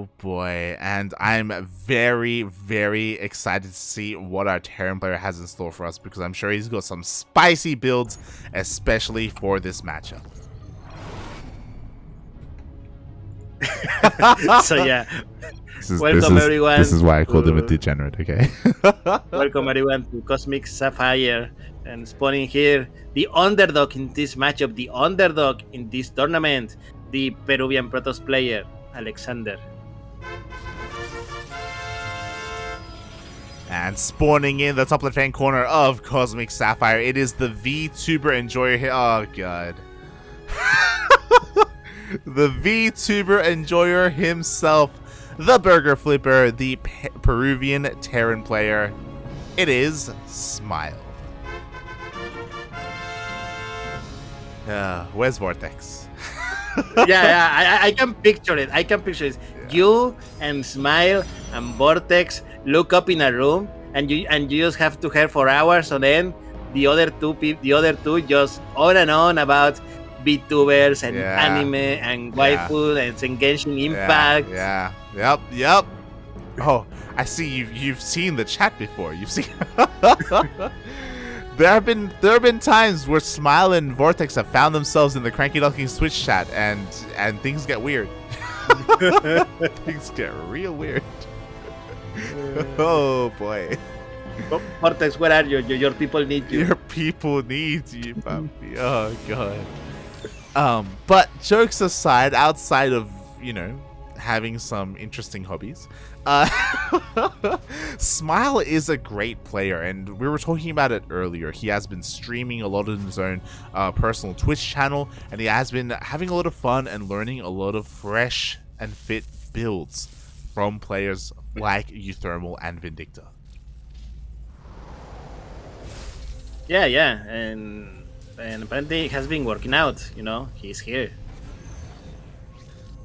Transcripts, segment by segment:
Oh boy, and I'm very, very excited to see what our Terran player has in store for us, because I'm sure he's got some spicy builds, especially for this matchup. So yeah, welcome everyone. This is why I called him a degenerate, okay? Welcome everyone to Cosmic Sapphire, and spawning here, the underdog in this matchup, the underdog in this tournament, the Peruvian Protoss player, Alexander. And spawning in the top left-hand corner of Cosmic Sapphire, it is the VTuber Enjoyer here. Oh, God. The VTuber Enjoyer himself, the Burger Flipper, the Peruvian Terran player. It is Smile. Where's Vortex? I can picture it. I can picture it. Yeah. You and Smile and Vortex look up in a room, and you just have to hear for hours on end. The other two just on about VTubers and anime and waifu and Genshin Impact. Yep. Oh, I see you've seen the chat before. You've seen. There have been times where Smile and Vortex have found themselves in the CranKy Ducklings Twitch chat, and things get weird. Things get real weird. Oh boy. Vortex, where are you? Your people need you. Your people need you, puppy. Oh god. But jokes aside, outside of, having some interesting hobbies, Smile is a great player, and we were talking about it earlier. He has been streaming a lot on his own personal Twitch channel, and he has been having a lot of fun and learning a lot of fresh and fit builds from players like Euthermal and Vindicta. Yeah, and apparently it has been working out. He's here.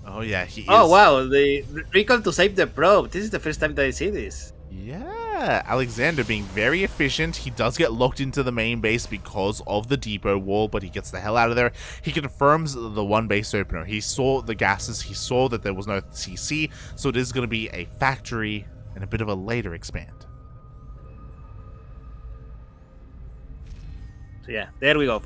Oh yeah, he is. Oh wow, the recall to save the probe. This is the first time that I see this. Yeah, Alexander being very efficient. He does get locked into the main base because of the depot wall, but he gets the hell out of there. He confirms the one base opener. He saw the gases. He saw that there was no CC, so it is going to be a factory and a bit of a later expand. So yeah, there we go.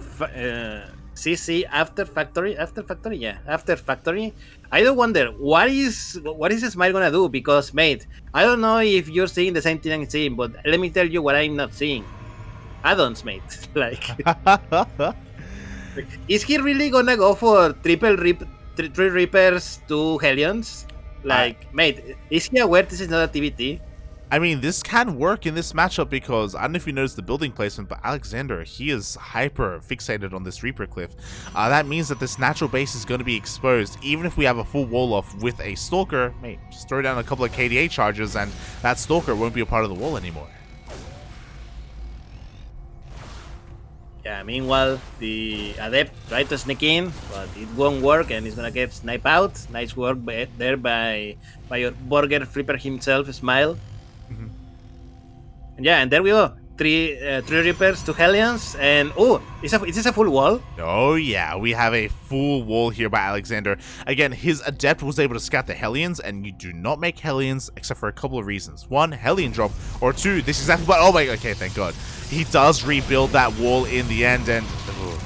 CC after factory, yeah, after factory. I do wonder what is Smile gonna do, because mate, I don't know if you're seeing the same thing I'm seeing, but let me tell you what I'm not seeing. Add-ons, mate. Like, is he really gonna go for three Reapers, 2 Hellions? Like, mate, is he aware this is not a TvT? I mean, this can work in this matchup because I don't know if you noticed the building placement, but Alexander, he is hyper fixated on this Reaper Cliff. That means that this natural base is going to be exposed. Even if we have a full wall off with a Stalker, mate, just throw down a couple of KDA charges and that Stalker won't be a part of the wall anymore. Yeah, meanwhile, the Adept tried to sneak in, but it won't work and he's going to get sniped out. Nice work there by your Burger Flipper himself, Smile. Yeah, and there we go. Three Reapers, 2 Hellions, and is this a full wall? Oh yeah, we have a full wall here by Alexander. Again, his Adept was able to scout the Hellions, and you do not make Hellions except for a couple of reasons. 1, Hellion drop, or 2, this is exactly what. Oh my god, okay, thank god. He does rebuild that wall in the end, and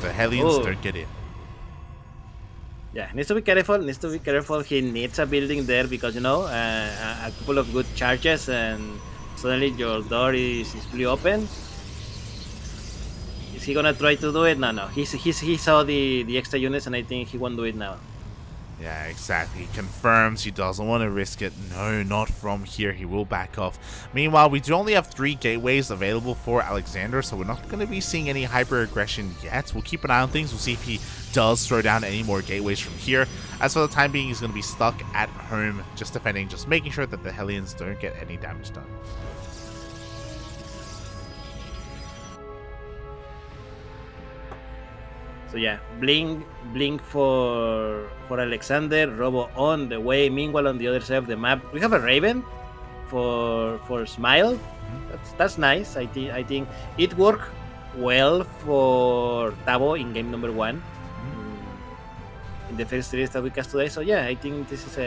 the Hellions don't get in. Yeah, needs to be careful. He needs a building there because, a couple of good charges and suddenly your door is fully open. Is he gonna try to do it? No. He saw the extra units, and I think he won't do it now. Yeah, exactly. He confirms he doesn't want to risk it. No, not from here. He will back off. Meanwhile, we do only have 3 gateways available for Alexander, so we're not going to be seeing any hyper aggression yet. We'll keep an eye on things. We'll see if he does throw down any more gateways from here. As for the time being, he's going to be stuck at home, just defending, just making sure that the Hellions don't get any damage done. So yeah, blink for Alexander, Robo on the way. Meanwhile, on the other side of the map, we have a Raven for Smile. That's nice. I think it worked well for Tavo in game number 1 in the first series that we cast today. So yeah, I think this is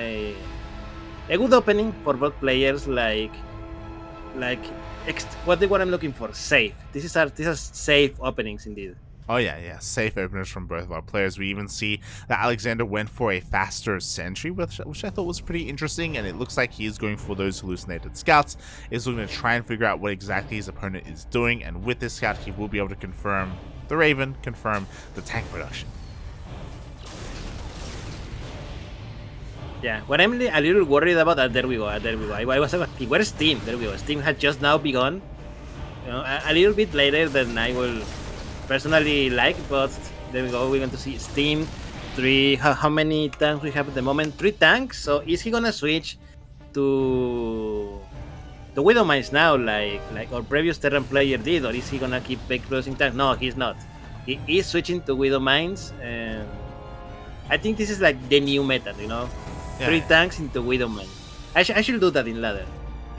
a good opening for both players. Like what the what I'm looking for, safe. These are safe openings indeed. Oh yeah, yeah, safe openers from both of our players. We even see that Alexander went for a faster sentry, which I thought was pretty interesting, and it looks like he is going for those hallucinated scouts. He's looking to try and figure out what exactly his opponent is doing, and with this scout, he will be able to confirm the Raven, confirm the tank production. Yeah, what I'm a little worried about, there we go, there we go. I was asking, where's Steam? There we go. Steam had just now begun. You know, a little bit later than I will personally like, but there we go. We're going to see Steam. How many tanks we have at the moment? 3 tanks. So is he gonna switch to Widow Mines now, like our previous Terran player did, or is he gonna keep producing tanks? No, he's not. He is switching to Widow Mines, and I think this is like the new meta, you know. Yeah. 3 tanks into Widow Mine. I should do that in ladder.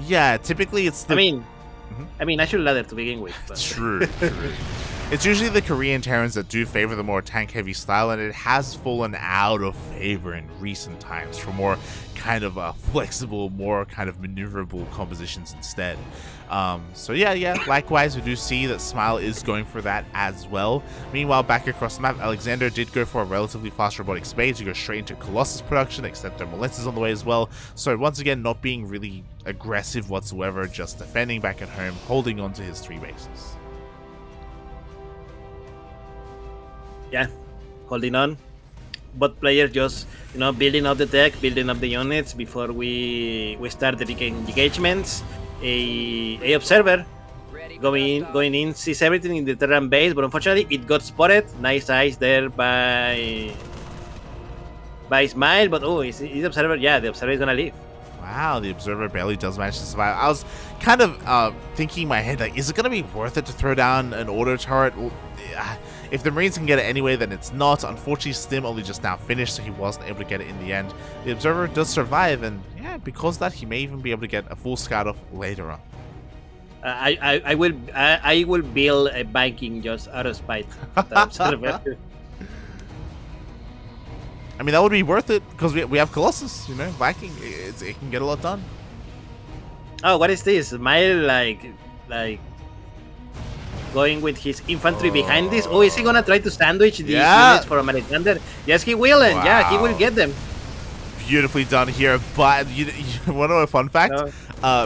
Yeah, typically it's the. I mean, I should ladder to begin with. But. True. It's usually the Korean Terrans that do favor the more tank-heavy style, and it has fallen out of favor in recent times for more kind of flexible, more kind of maneuverable compositions instead. So yeah, likewise, we do see that Smile is going for that as well. Meanwhile, back across the map, Alexander did go for a relatively fast robotic spade to go straight into Colossus production, except their Molest is on the way as well. So once again, not being really aggressive whatsoever, just defending back at home, holding on to his 3 bases. Yeah, holding on. Both players just, you know, building up the tech, building up the units before we start the big engagements. A observer going in, sees everything in the Terran base, but unfortunately it got spotted. Nice eyes there by Smile, but oh, is the observer? Yeah, the observer is gonna leave. Wow, the observer barely does manage to survive. I was kind of thinking in my head, like, is it gonna be worth it to throw down an auto turret? Well, if the Marines can get it anyway, then it's not. Unfortunately, Stim only just now finished, so he wasn't able to get it in the end. The Observer does survive, and yeah, because of that, he may even be able to get a full scout off later on. I will build a Viking just out of spite. I mean, that would be worth it, because we have Colossus, you know, Viking, it can get a lot done. Oh, what is this? Smile, like going with his infantry behind this. Oh, is he gonna try to sandwich these units from Alexander? Yes, he will, and yeah, he will get them. Beautifully done here, but you want to know a fun fact? No.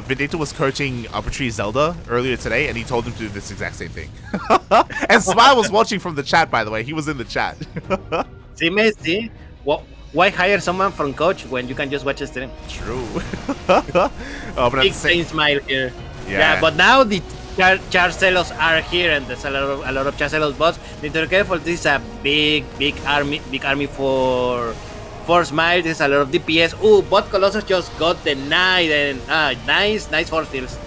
Vendetta was coaching Arbitrary Zelda earlier today, and he told him to do this exact same thing. And Smile was watching from the chat, by the way. He was in the chat. See, mate, see? Why hire someone from coach when you can just watch a stream? True. Oh, but big Smile here. Yeah, but now the Charcelos are here, and there's a lot of Charcelos bots. Need to be careful. This is a big army for Smile. There's a lot of DPS. Ooh, bot Colossus just got denied, and nice force fields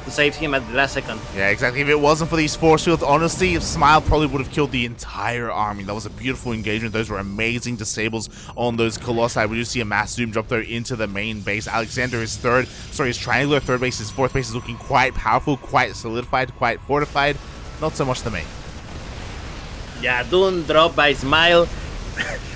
to save him at the last second. Yeah, exactly. If it wasn't for these force fields, honestly, Smile probably would have killed the entire army. That was a beautiful engagement. Those were amazing disables on those Colossi. We do see a mass zoom drop though into the main base. Alexander is his triangular third base. His fourth base is looking quite powerful, quite solidified, quite fortified. Not so much the main. Yeah, Doom drop by Smile.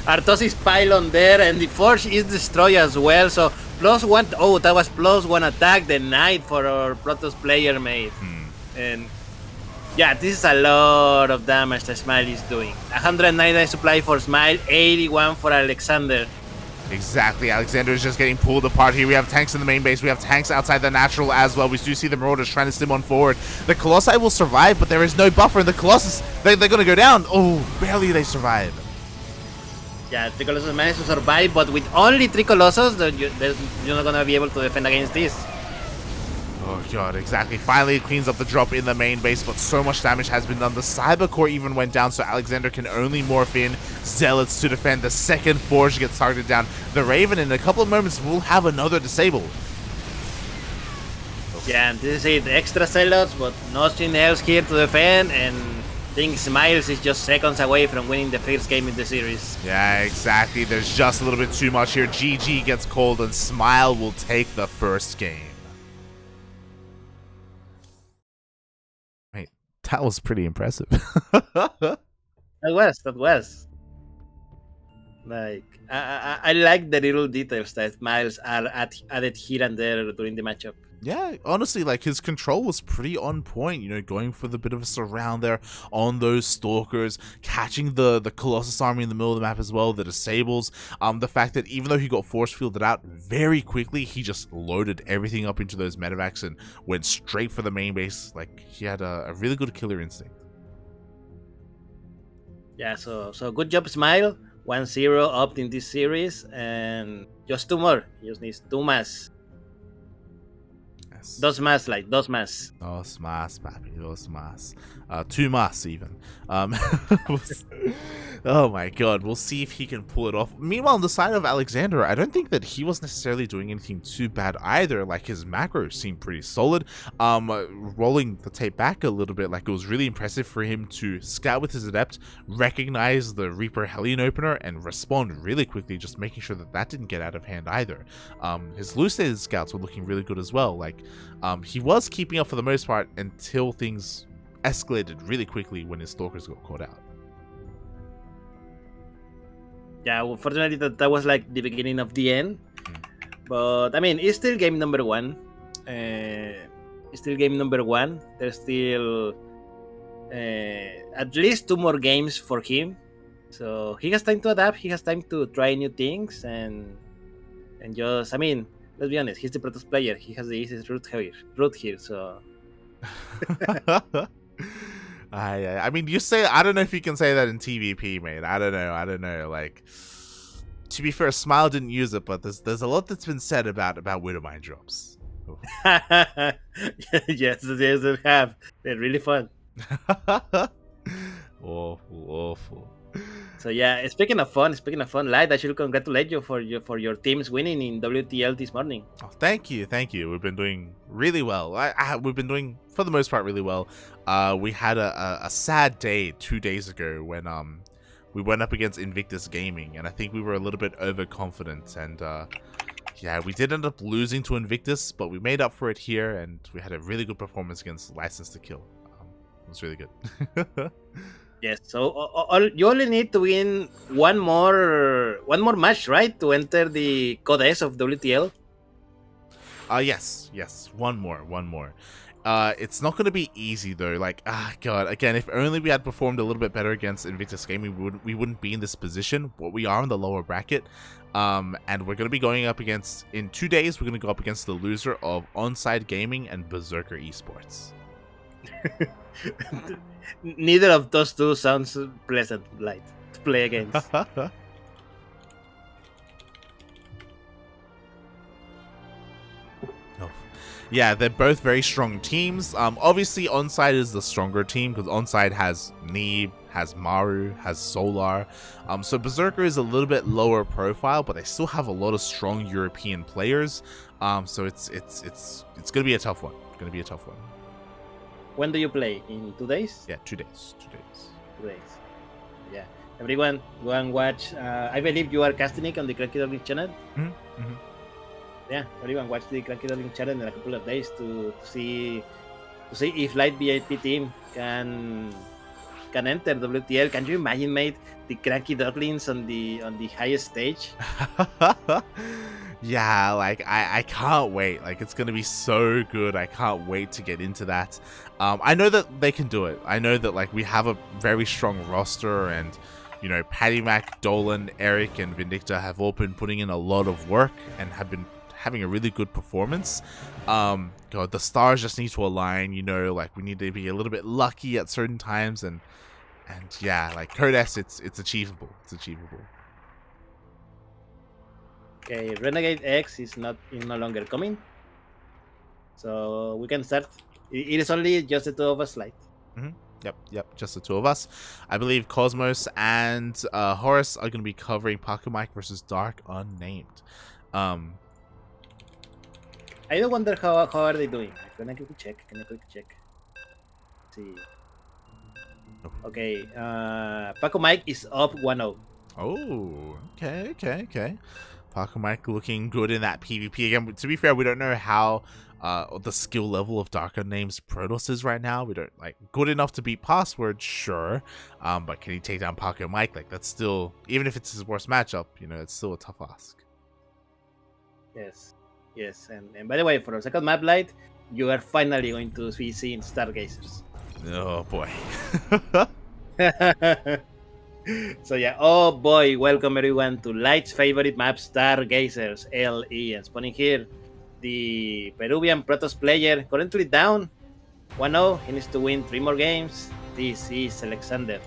Arthos's pylon there, and the forge is destroyed as well. So +1. Oh, that was +1 attack denied for our Protoss player mate. And yeah, this is a lot of damage that Smile is doing. 199 supply for Smile, 81 for Alexander. Exactly, Alexander is just getting pulled apart here. We have tanks in the main base, we have tanks outside the natural as well. We do see the Marauders trying to stim on forward. The Colossi will survive, but there is no buffer, and the Colossus, they're going to go down. Oh, barely they survive. Yeah, the Colossus managed to survive, but with only 3 Colossus, you're not going to be able to defend against this. Oh god, exactly. Finally, it cleans up the drop in the main base, but so much damage has been done. The Cyber Core even went down, so Alexander can only morph in Zealots to defend. The second Forge gets targeted down. The Raven, in a couple of moments, will have another disabled. Yeah, and this is it. Extra Zealots, but nothing else here to defend, and I think Smiles is just seconds away from winning the first game in the series. Yeah, exactly. There's just a little bit too much here. GG gets called, and Smile will take the first game. Wait, that was pretty impressive. That was. Like I like the little details that Miles are added here and there during the matchup. Yeah, honestly, like his control was pretty on point, you know, going for the bit of a surround there on those stalkers, catching the Colossus army in the middle of the map as well, the disables, the fact that even though he got force fielded out very quickly, he just loaded everything up into those medevacs and went straight for the main base. Like he had a really good killer instinct. Yeah, so good job, Smile. 1-0 up in this series, and just two more. He just needs two más. Yes. Dos más, like dos más. Dos más, papi, dos más. Two más, even. Oh my god, we'll see if he can pull it off. Meanwhile, on the side of Alexander, I don't think that he was necessarily doing anything too bad either. Like, his macros seemed pretty solid. Rolling the tape back a little bit, like, it was really impressive for him to scout with his Adept, recognize the Reaper Hellion opener, and respond really quickly, just making sure that that didn't get out of hand either. His loose-stated scouts were looking really good as well. Like, he was keeping up for the most part until things escalated really quickly when his stalkers got caught out. Yeah, well, fortunately that was like the beginning of the end. But I mean, it's still game number one. It's still game number one. There's still at least two more games for him. So he has time to adapt. He has time to try new things and just, I mean, let's be honest. He's the Protoss player. He has the easiest route here. So. I mean, you say, I don't know if you can say that in TvP, mate. I don't know. Like, to be fair, Smile didn't use it, but there's a lot that's been said about Widowmine drops. Yes, they have. They're really fun. Awful. So yeah, speaking of fun, Light, I should congratulate you for your team's winning in WTL this morning. Oh, thank you. We've been doing really well. We've been doing, for the most part, really well. We had a sad day 2 days ago when we went up against Invictus Gaming, and I think we were a little bit overconfident, and yeah, we did end up losing to Invictus, but we made up for it here, and we had a really good performance against License to Kill. It was really good. Yes, so you only need to win one more match, right, to enter the Codes of WTL? Yes, one more. It's not going to be easy though. Like, god, again, if only we had performed a little bit better against Invictus Gaming, we wouldn't be in this position. But we are in the lower bracket, and we're going to be going up against, in 2 days, we're going to go up against the loser of Onside Gaming and Berserker Esports. Neither of those two sounds pleasant, Light, to play against. Yeah, they're both very strong teams. Obviously, Onside is the stronger team because Onside has Neeb, has Maru, has Solar. So Berserker is a little bit lower profile, but they still have a lot of strong European players. So it's gonna be a tough one. When do you play? In 2 days? Yeah, 2 days. 2 days. 2 days. Yeah. Everyone, go and watch. I believe you are casting it on the CranKy Ducklings channel. Mm-hmm. Yeah, everyone watch the CranKy Ducklings channel in a couple of days to see if Light VIP team can enter WTL. Can you imagine, mate, the CranKy Ducklings on the highest stage? Yeah, like I can't wait. Like, it's gonna be so good. I can't wait to get into that. I know that they can do it. I know that, like, we have a very strong roster, and you know, Patty Mac, Dolan, Eric, and Vindicta have all been putting in a lot of work and have been having a really good performance. God, the stars just need to align. You know, like, we need to be a little bit lucky at certain times, and yeah, like Codes, it's achievable. Okay, Renegade X is no longer coming, so we can start. It is only just the two of us, Light. Yep, just the two of us. I believe Cosmos and Horace are going to be covering Paco Mike versus Dark Unnamed. I do wonder how are they doing. Can I quickly check? Let's see. Okay, Paco Mike is up 1-0. Oh, okay. Parker Mike looking good in that PvP. Again, to be fair, we don't know how the skill level of Darker Names Protoss is right now. We don't, like, good enough to beat Password, sure. But can he take down Parker Mike? Like, that's still, even if it's his worst matchup, you know, it's still a tough ask. Yes. Yes. And by the way, for our second map light, you are finally going to be seeing Stargazers. Oh boy. So yeah, oh boy, welcome everyone to Light's favorite map, Stargazers LE. And spawning here, the Peruvian Protoss player, currently down 1-0. He needs to win 3 more games. This is Alexander.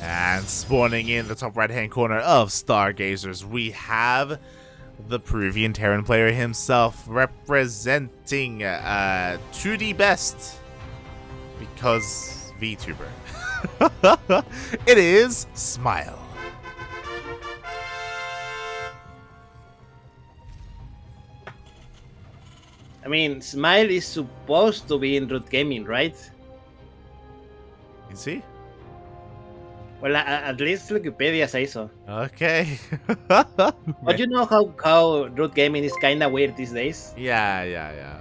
And spawning in the top right-hand corner of Stargazers, we have the Peruvian Terran player himself, representing 2D best, because VTuber. It is Smile. I mean, Smile is supposed to be in Root Gaming, right? You see? Well, at least Wikipedia says so. Okay. But you know how Root Gaming is kind of weird these days? Yeah.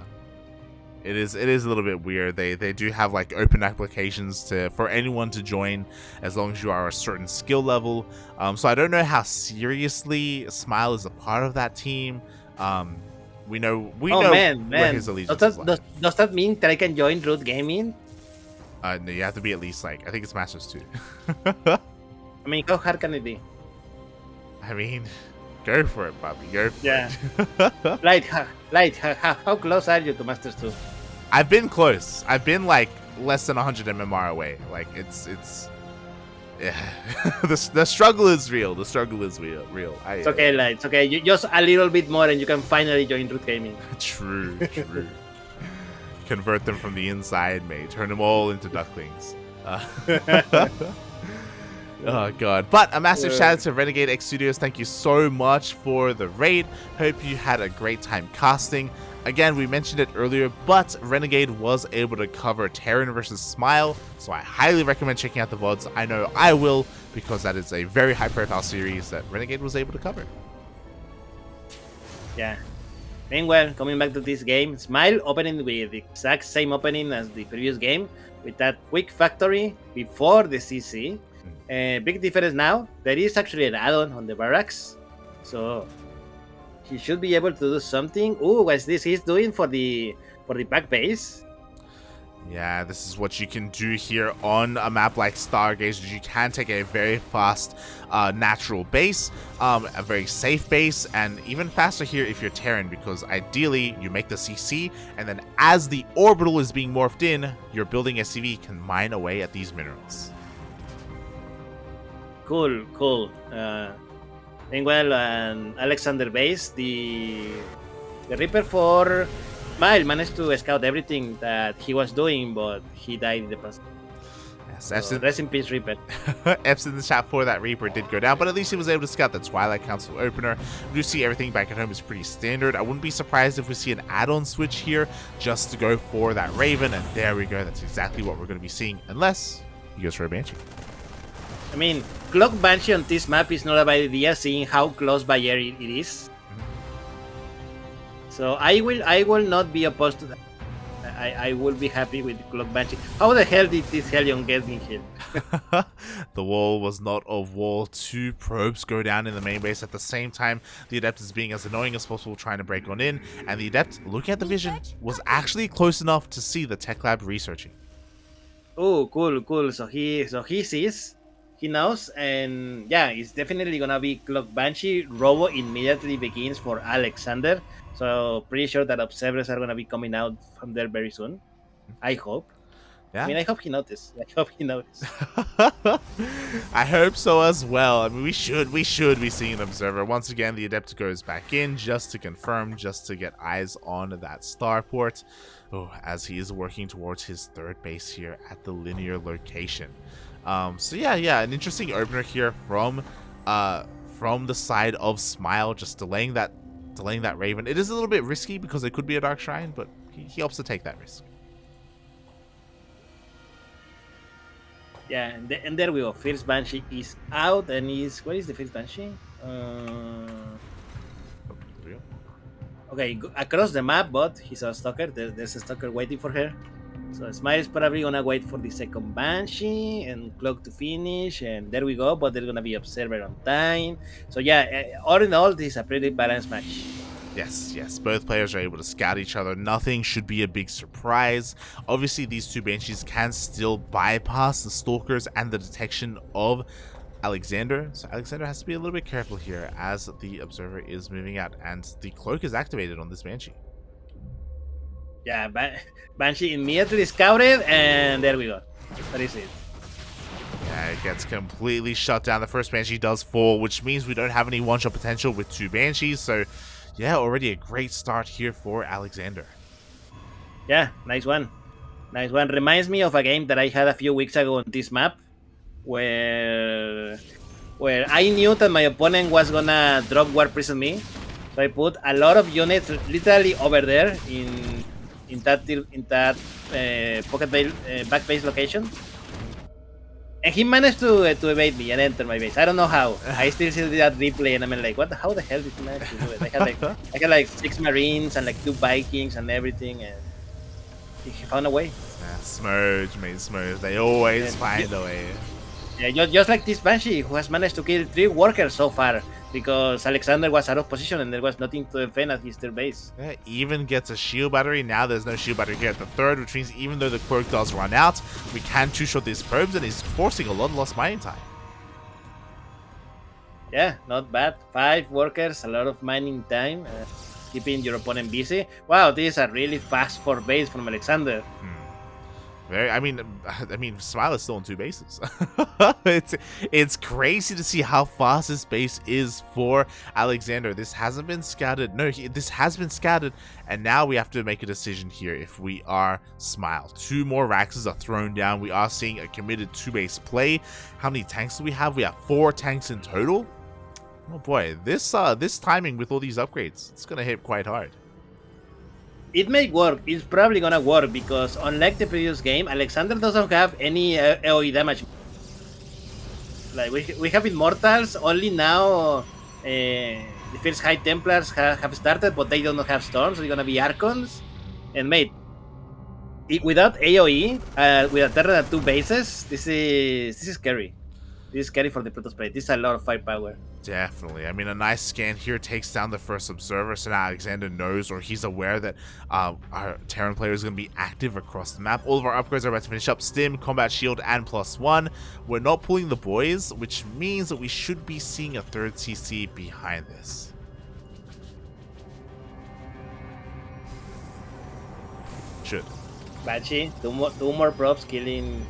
It is a little bit weird. They do have like open applications for anyone to join as long as you are a certain skill level. So I don't know how seriously Smile is a part of that team. We know man. where his allegiance does is that, does that mean that I can join Root Gaming? No, you have to be at least, like, I think it's Masters 2. I mean, how hard can it be? I mean, go for it, Bobby. Go for it. Light, how close are you to Masters 2? I've been close. I've been like less than 100 MMR away. Like it's yeah. the struggle is real. The struggle is real. It's okay, Light. It's okay. You just a little bit more, and you can finally join Root Gaming. True. Convert them from the inside, mate. Turn them all into Ducklings. Oh god. But a massive shout out to Renegade X Studios. Thank you so much for the raid. Hope you had a great time casting. Again, we mentioned it earlier, but Renegade was able to cover Terran versus Smile, so I highly recommend checking out the VODs. I know I will, because that is a very high profile series that Renegade was able to cover. Yeah. Meanwhile, coming back to this game, Smile opening with the exact same opening as the previous game, with that quick factory before the CC. Big difference now, there is actually an add-on on the barracks, so he should be able to do something. Ooh, what's this he's doing for the back base? Yeah, this is what you can do here on a map like Stargazers. You can take a very fast natural base, a very safe base, and even faster here if you're Terran, because ideally you make the CC, and then as the orbital is being morphed in, your building SCV can mine away at these minerals. Cool. Meanwhile, Alexander base, the Reaper for Smile managed to scout everything that he was doing, but he died in the process. Yes, so rest in peace, Reaper. F's in the chat for that Reaper did go down, but at least he was able to scout the Twilight Council opener. We do see everything back at home is pretty standard. I wouldn't be surprised if we see an add-on switch here just to go for that Raven, and there we go. That's exactly what we're going to be seeing, unless he goes for a Banshee. I mean, Clock Banshee on this map is not a bad idea, seeing how close by air it is. So I will not be opposed to that. I will be happy with Clock Banshee. How the hell did this Hellion get in here? The wall was not a wall. 2 probes go down in the main base at the same time. The Adept is being as annoying as possible, trying to break on in. And the Adept, looking at the vision, was actually close enough to see the tech lab researching. Oh, cool. So he sees. He knows, and yeah, it's definitely gonna be Clock Banshee. Robo immediately begins for Alexander, so pretty sure that observers are gonna be coming out from there very soon. I hope. Yeah. I mean, I hope he noticed. I hope so as well. I mean, we should be seeing an observer. Once again, the Adept goes back in just to confirm, just to get eyes on that starport. Oh, as he is working towards his third base here at the linear location. So yeah, an interesting opener here from the side of Smile, just delaying that Raven. It is a little bit risky because it could be a Dark Shrine, but he helps to take that risk. Yeah, and there we go. First Banshee is out, and where is the first Banshee? Okay, across the map, but he's a stalker. There's a stalker waiting for her. So Smile is probably gonna wait for the second Banshee and Cloak to finish, and there we go. But they're gonna be Observer on time. So yeah, all in all, this is a pretty balanced match. Yes, both players are able to scout each other. Nothing should be a big surprise. Obviously, these two Banshees can still bypass the Stalkers and the detection of Alexander. So Alexander has to be a little bit careful here as the Observer is moving out, and the Cloak is activated on this Banshee. Yeah, Banshee immediately scouted, and there we go. That is it. Yeah, it gets completely shut down. The first Banshee does fall, which means we don't have any one-shot potential with two Banshees. So yeah, already a great start here for Alexander. Yeah, nice one. Nice one. Reminds me of a game that I had a few weeks ago on this map, where I knew that my opponent was gonna drop War Prison me, so I put a lot of units literally over there in that pocket base, back base location, and he managed to evade me and enter my base. I don't know how. I still see that replay, and I'm like, how the hell did he manage to do it? I had like 6 Marines and like 2 Vikings and everything, and he found a way. Yeah, Smurge, mate, Smurge. They always find a way. Yeah, just like this Banshee, who has managed to kill 3 workers so far, because Alexander was out of position and there was nothing to defend at his third base. Yeah, even gets a shield battery. Now there's no shield battery here at the third, which means even though the quirk does run out, we can two-shot these probes, and he's forcing a lot of lost mining time. Yeah, not bad. 5 workers, a lot of mining time, keeping your opponent busy. Wow, this is a really fast 4 base from Alexander. I mean, Smile is still on 2 bases. it's crazy to see how fast this base is for Alexander. This hasn't been scouted. No, this has been scouted, and now we have to make a decision here if we are Smile. 2 more Raxes are thrown down. We are seeing a committed 2-base play. How many tanks do we have? We have 4 tanks in total. Oh boy, this timing with all these upgrades, it's gonna hit quite hard. It may work. It's probably gonna work because unlike the previous game, Alexander doesn't have any AoE damage. Like we have Immortals only now. The first High Templars have started, but they don't have Storms. So they're gonna be Archons. And mate, without AoE, with a Terran at 2 bases, this is scary. This is scary for the Protoss play. This is a lot of firepower. Definitely. I mean, a nice scan here takes down the first Observer, so now Alexander knows, or he's aware that our Terran player is going to be active across the map. All of our upgrades are about to finish up. Stim, Combat Shield, and +1. We're not pulling the boys, which means that we should be seeing a 3rd CC behind this. Should. Banshee, two more props killing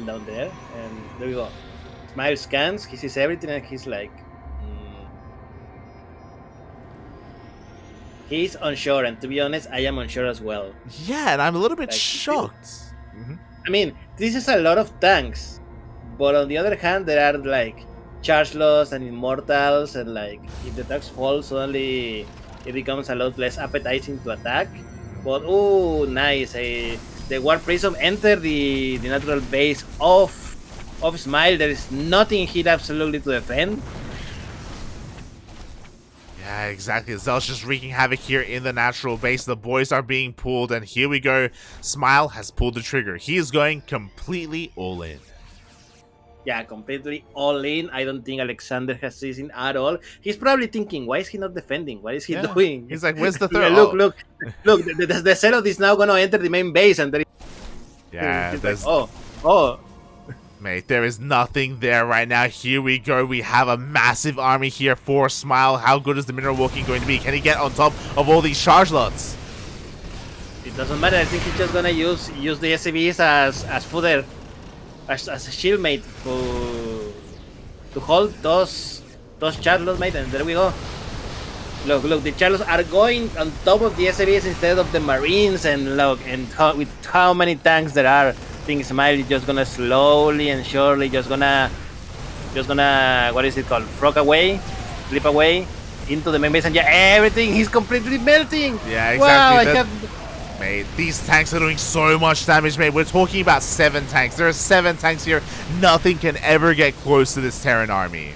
down there, and there we go. Smile scans, he sees everything, and he's like, he's unsure, and to be honest, I am unsure as well. Yeah, and I'm a little bit shocked. I mean, this is a lot of tanks, but on the other hand, there are like charge loss and immortals, and like if the tanks fall, suddenly it becomes a lot less appetizing to attack. But oh, nice! The War Prism entered the natural base of Smile. There is nothing here absolutely to defend. Yeah, exactly. Zell's just wreaking havoc here in the natural base. The boys are being pulled, and here we go. Smile has pulled the trigger. He is going completely all in. Yeah, completely all in. I don't think Alexander has season at all. He's probably thinking, why is he not defending? What is he doing? He's like, where's the third? Yeah, look. The Zealot is now going to enter the main base, and there yeah, there's like, oh. Mate, there is nothing there right now. Here we go. We have a massive army here for Smile. How good is the mineral walking going to be? Can he get on top of all these charge lots? It doesn't matter. I think he's just gonna use the SCVs as fodder, as a shield, mate, to hold those charge lots, mate. And there we go. Look, the charge lots are going on top of the SCVs instead of the Marines. And look, with how many tanks there are. I think Smile is just gonna slowly and surely just gonna what is it called? Slip away into the main base, and yeah, everything he's completely melting. Yeah, exactly. Wow, Mate, these tanks are doing so much damage, mate. We're talking about 7 tanks. There are 7 tanks here. Nothing can ever get close to this Terran army.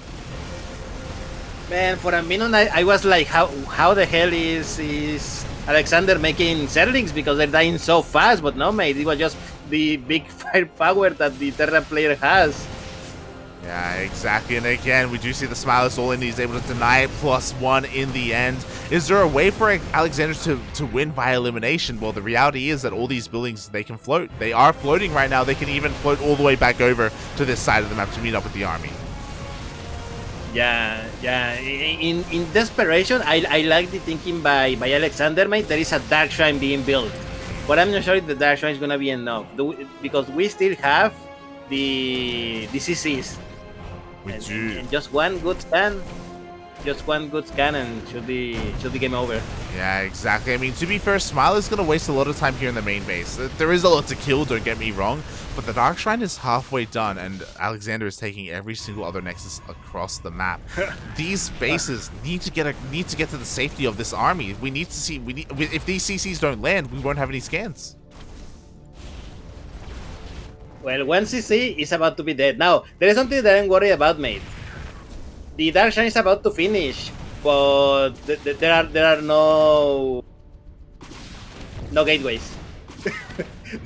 Man, for a minute I was like, how the hell is Alexander making Zerlings, because they're dying so fast? But no, mate, it was just the big firepower that the Terran player has. Yeah, exactly. And again, we do see the Smileless all in. He's able to deny it +1 in the end. Is there a way for Alexander to win by elimination? Well, the reality is that all these buildings, they can float. They are floating right now. They can even float all the way back over to this side of the map to meet up with the army. Yeah. In desperation, I like the thinking by Alexander, mate. There is a Dark Shrine being built, but I'm not sure if the Dark Shrine is gonna be enough, because we still have the CCs. And just one good scan. And should be game over. Yeah, exactly. I mean, to be fair, Smile is going to waste a lot of time here in the main base. There is a lot to kill, don't get me wrong, but the Dark Shrine is halfway done, and Alexander is taking every single other Nexus across the map. These bases need to get to the safety of this army. We need to see. If these CCs don't land, we won't have any scans. Well, one CC is about to be dead. Now, there is something that I'm worried about, mate. The Dark Shrine is about to finish, but there are no gateways.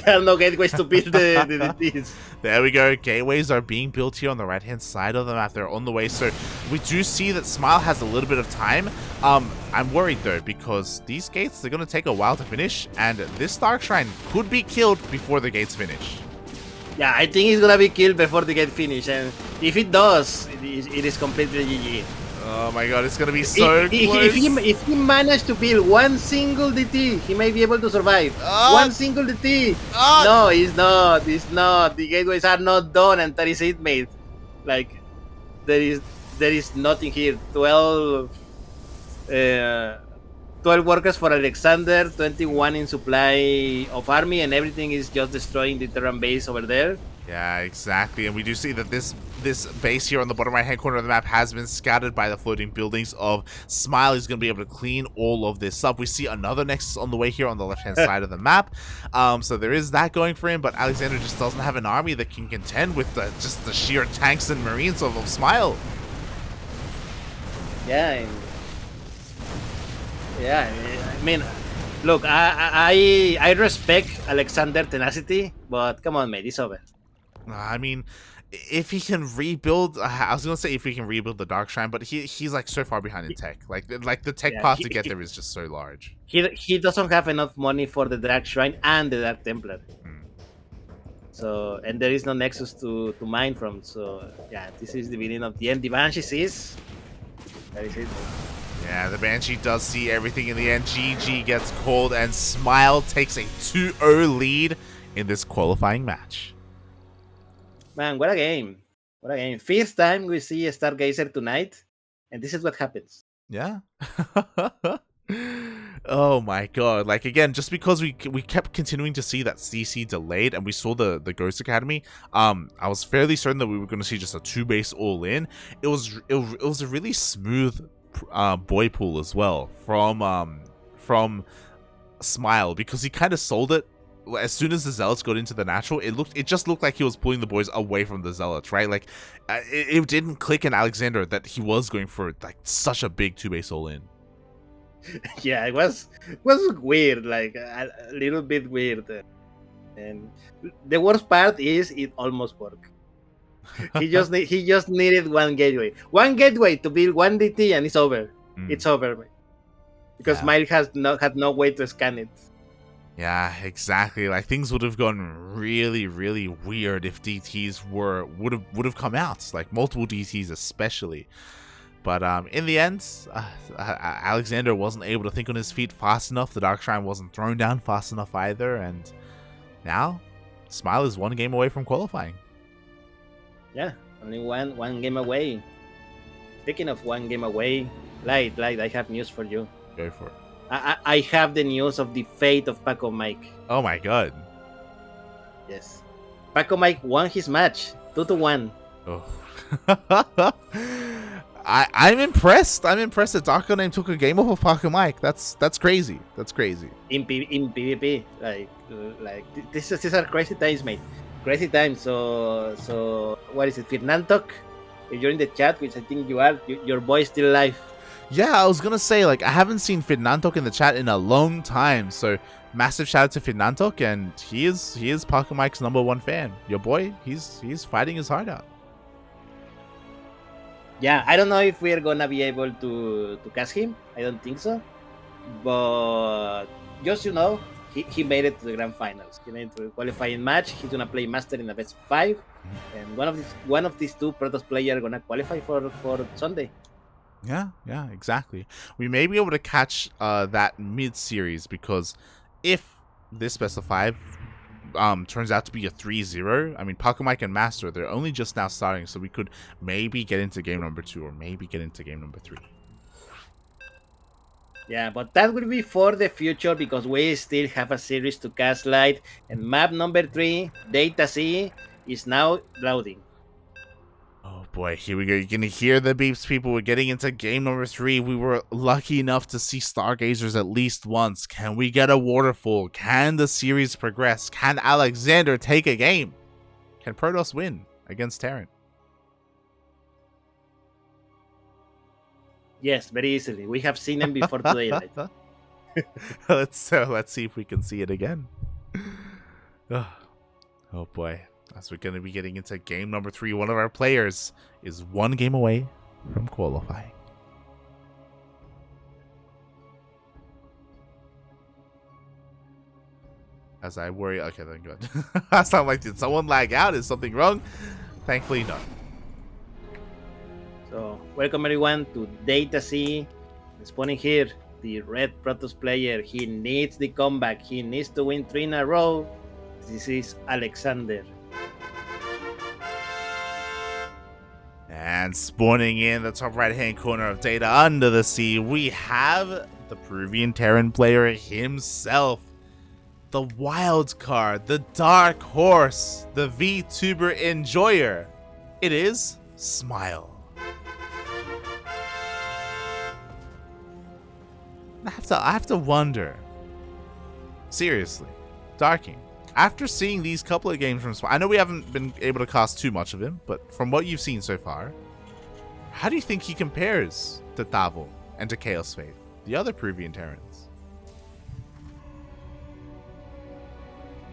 There are no gateways to build the DTs. There we go. Gateways are being built here on the right-hand side of the map. They're on the way, so we do see that Smile has a little bit of time. I'm worried, though, because these gates, they're going to take a while to finish, and this Dark Shrine could be killed before the gates finish. Yeah, I think it's gonna be killed before the game finish, and if it does, it is completely GG. Oh my god, it's gonna be so close. If he managed to build one single DT, he may be able to survive. One single DT. No, it's not. It's not. The gateways are not done, and that is it, mate. Like, there is nothing here. 12 workers for Alexander, 21 in supply of army, and everything is just destroying the Terran base over there. Yeah, exactly. And we do see that this base here on the bottom right-hand corner of the map has been scattered by the floating buildings of Smile. He's going to be able to clean all of this up. We see another Nexus on the way here on the left-hand side of the map. So there is that going for him, but Alexander just doesn't have an army that can contend with just the sheer tanks and marines of Smile. Yeah, I mean, look, I respect Alexander tenacity, but come on, mate, it's over. I mean, if he can rebuild, I was gonna say if he can rebuild the Dark Shrine, but he's like so far behind in tech. Like the tech path to get there is just so large. He doesn't have enough money for the Dark Shrine and the Dark Templar. So, and there is no Nexus to mine from. So yeah, this is the beginning of the end. The Banshee sees. That is it. Yeah, the Banshee does see everything in the end. GG gets called, and Smile takes a 2-0 lead in this qualifying match. Man, what a game. What a game. First time we see a Stargazer tonight, and this is what happens. Yeah. Oh my god. Like, again, just because we kept continuing to see that CC delayed, and we saw the Ghost Academy, I was fairly certain that we were going to see just a 2-base all-in. It was a really smooth boy pool as well from Smile, because he kind of sold it as soon as the Zealots got into the natural. It just looked like he was pulling the boys away from the Zealots, right? Like it didn't click in Alexander that he was going for like such a big 2-base all-in. Yeah, it was weird, like a little bit weird, and the worst part is it almost worked. He just needed one gateway to build one DT, and it's over. It's over, because Smile had no way to scan it. Yeah, exactly. Like, things would have gone really, really weird if DTs would have come out, like multiple DTs especially. But in the end, Alexander wasn't able to think on his feet fast enough. The Dark Shrine wasn't thrown down fast enough either, and now Smile is one game away from qualifying. Yeah, only one game away. Speaking of one game away, Light, I have news for you. Go for it. I have the news of the fate of Paco Mike. Oh my god. Yes. Paco Mike won his match, 2-1. Oh. I'm impressed. I'm impressed that Darko Name took a game off of Paco Mike. That's crazy. That's crazy. In PvP, these are crazy times, mate. Crazy times. So what is it, Fernantok? If you're in the chat, which I think you are, your boy's still alive. Yeah, I was gonna say, like, I haven't seen Fernantok in the chat in a long time, so massive shout out to Fernantok, and he is Paco Mike's #1 fan. Your boy, he's fighting his heart out. Yeah, I don't know if we are gonna be able to cast him. I don't think so. But just he made it to the grand finals. He made it to the qualifying match. He's gonna play Master in the best of 5, and one of these two Protoss players are gonna qualify for Sunday. Yeah, exactly. We may be able to catch that mid-series, because if this best of 5 turns out to be a 3-0, I mean, Paco Mike and Master, they're only just now starting, so we could maybe get into game number 2 or maybe get into game number 3. Yeah, but that will be for the future, because we still have a series to cast light, and map number 3, Data C, is now loading. Oh boy, here we go. You're gonna hear the beeps, people. We're getting into game number 3. We were lucky enough to see Stargazers at least once. Can we get a waterfall? Can the series progress? Can Alexander take a game? Can Protoss win against Terran? Yes, very easily. We have seen them before today. Let's see if we can see it again. Oh boy. As we're going to be getting into game number 3, one of our players is 1 game away from qualifying. As I worry, okay, then good. I sound like, did someone lag out? Is something wrong? Thankfully, not. So, welcome everyone to Data C. Spawning here, the red Protoss player. He needs the comeback. He needs to win 3 in a row. This is Alexander. And spawning in the top right-hand corner of Data under the sea, we have the Peruvian Terran player himself. The wild card, the dark horse, the VTuber enjoyer. It is Smile. I have to wonder. Seriously, Darking. After seeing these couple of games from Smile, I know we haven't been able to cast too much of him, but from what you've seen so far, how do you think he compares to Tavo and to Chaos Fate, the other Peruvian Terrans?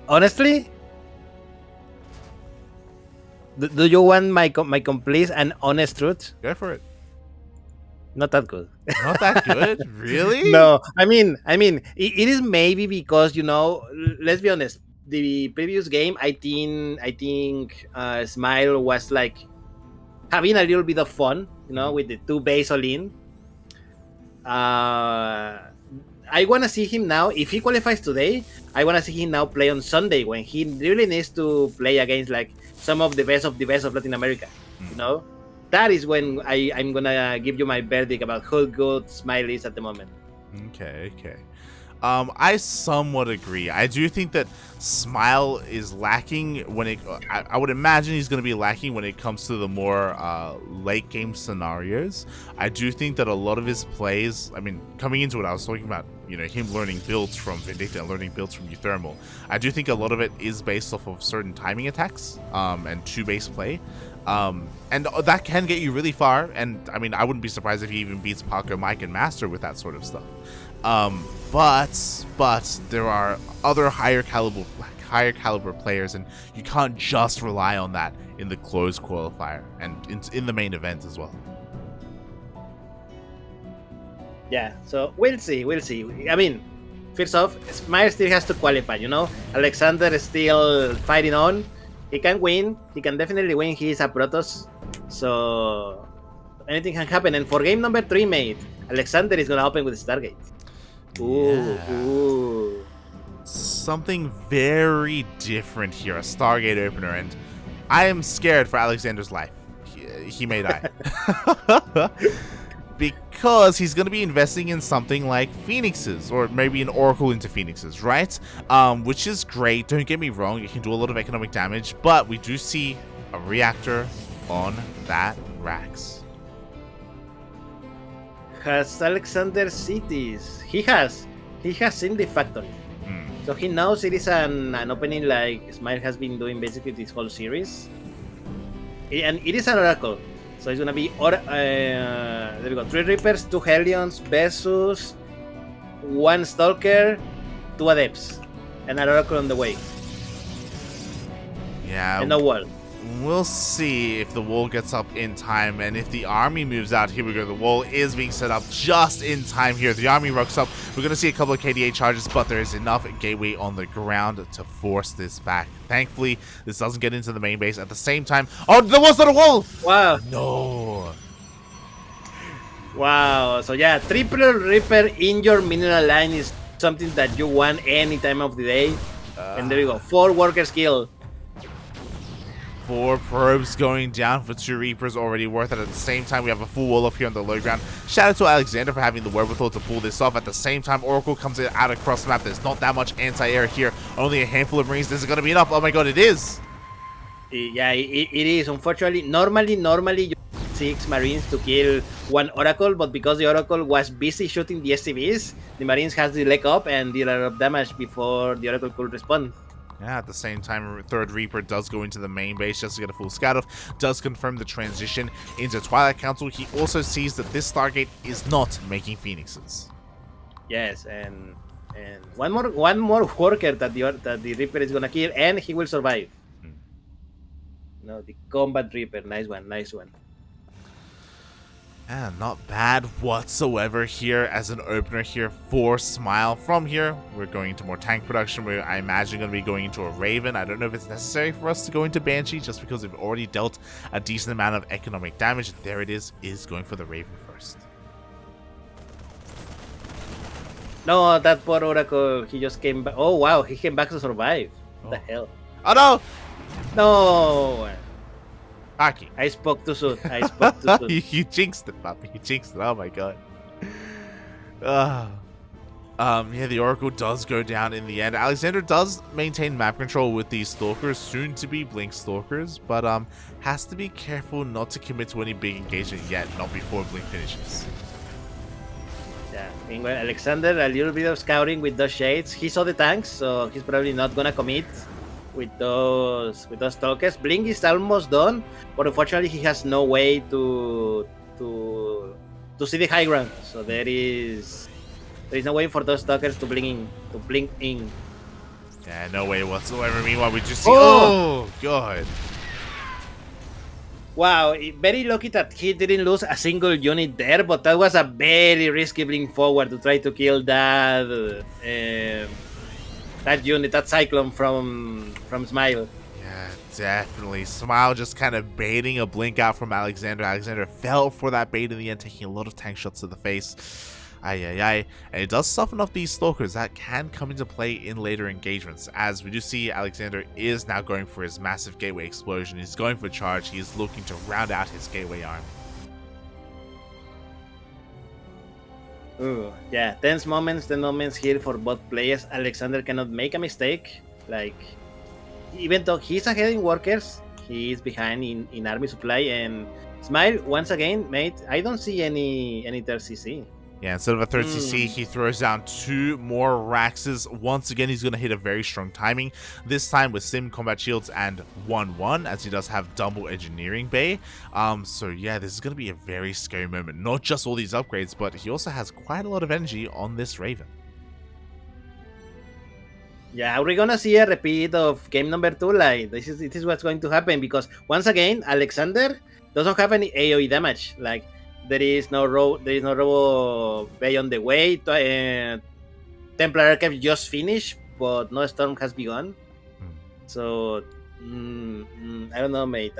Honestly, do you want my complete and honest truth? Go for it. Not that good. Not that good? Really? No, I mean, it is maybe because, let's be honest. The previous game, I think Smile was like having a little bit of fun, with the 2 base all in. I want to see him now. If he qualifies today, I want to see him now play on Sunday, when he really needs to play against like some of the best of Latin America. That is when I'm gonna give you my verdict about how good Smile is at the moment. Okay. I somewhat agree. I do think that Smile is lacking when it. I would imagine he's going to be lacking when it comes to the more late game scenarios. I do think that a lot of his plays. I mean, coming into it, I was talking about him learning builds from Vindicta and learning builds from Euthermal. I do think a lot of it is based off of certain timing attacks and 2-base play. And that can get you really far. And I mean, I wouldn't be surprised if he even beats Paco, Mike, and Master with that sort of stuff. But there are other higher caliber players, and you can't just rely on that in the closed qualifier and in the main event as well. Yeah, so we'll see. I mean, first off, Smile still has to qualify, Alexander is still fighting on. He can win. He can definitely win. He is a Protoss. So anything can happen. And for game number 3, mate, Alexander is going to open with Stargate. Ooh. Something very different here. A Stargate opener. And I am scared for Alexander's life. He may die. Because he's going to be investing in something like Phoenixes, or maybe an Oracle into Phoenixes, right? Which is great, don't get me wrong, it can do a lot of economic damage, but we do see a reactor on that Rax. has Alexander cities? He has in the factory. So he knows it is an opening like Smile has been doing basically this whole series. And it is an Oracle. So it's gonna be there we go. 3 Reapers, 2 Hellions versus 1 Stalker, 2 Adepts, and an Oracle on the way. Yeah. And no wall. We'll see if the wall gets up in time, and if the army moves out. Here we go. The wall is being set up just in time here. The army rocks up. We're going to see a couple of KDA charges, but there is enough gateway on the ground to force this back. Thankfully, this doesn't get into the main base at the same time. Oh, there was not a wall! Wow. No. Wow. So yeah, Triple Reaper in your mineral line is something that you want any time of the day. And there you go. 4 workers killed. 4 probes going down for 2 Reapers, already worth it. At the same time, we have a full wall up here on the low ground. Shout out to Alexander for having the wherewithal to pull this off. At the same time, Oracle comes in out across the map. There's not that much anti-air here. Only a handful of Marines. This is going to be enough. Oh my god, it is! Yeah, it is. Unfortunately, normally you 6 Marines to kill 1 Oracle, but because the Oracle was busy shooting the SCVs, the Marines has to leg up and deal a lot of damage before the Oracle could respond. Yeah, at the same time, 3rd Reaper does go into the main base just to get a full scout off, does confirm the transition into Twilight Council. He also sees that this Stargate is not making Phoenixes. Yes, and one more worker that the Reaper is gonna kill, and he will survive. No, the Combat Reaper, nice one. Yeah, not bad whatsoever here as an opener here for Smile. From here, we're going into more tank production. We're, I imagine, going to be going into a Raven. I don't know if it's necessary for us to go into Banshee just because we've already dealt a decent amount of economic damage. There it is going for the Raven first. No, that poor Oracle, he just came back. Oh, wow, he came back to survive. What the hell? Oh, no! No! Aki. I spoke too soon. You jinxed it, puppy. You jinxed it. Oh my god. Yeah, the Oracle does go down in the end. Alexander does maintain map control with these Stalkers, soon to be Blink Stalkers, but has to be careful not to commit to any big engagement yet, not before Blink finishes. Yeah, meanwhile, Alexander, a little bit of scouting with those shades. He saw the tanks, so he's probably not gonna commit with those Stalkers. Blink is almost done, but unfortunately he has no way to see the high ground. So there is no way for those Stalkers to blink in. Yeah, no way whatsoever. Meanwhile, we just see. Oh! Oh god. Wow, very lucky that he didn't lose a single unit there, but that was a very risky blink forward to try to kill that unit, that Cyclone from Smile. Yeah, definitely. Smile just kind of baiting a blink out from Alexander. Alexander fell for that bait in the end, taking a lot of tank shots to the face. And it does soften up these Stalkers that can come into play in later engagements, as we do see Alexander is now going for his massive gateway explosion. He's going for charge. He is looking to round out his gateway army. Ooh, yeah, tense moments here for both players. Alexander cannot make a mistake. Like, even though he's ahead in workers, he is behind in army supply. And Smile, once again, mate, I don't see any third CC. Yeah, instead of a third CC, he throws down 2 more Raxes. Once again, he's going to hit a very strong timing. This time with Sim Combat Shields and 1-1, as he does have double Engineering Bay. So yeah, this is going to be a very scary moment. Not just all these upgrades, but he also has quite a lot of energy on this Raven. Yeah, we're gonna see a repeat of game number 2. Like, this is what's going to happen, because once again, Alexander doesn't have any AoE damage. Like, there is no Robo Bay on the way. Templar Archive just finished, but no storm has begun. So I don't know, mate.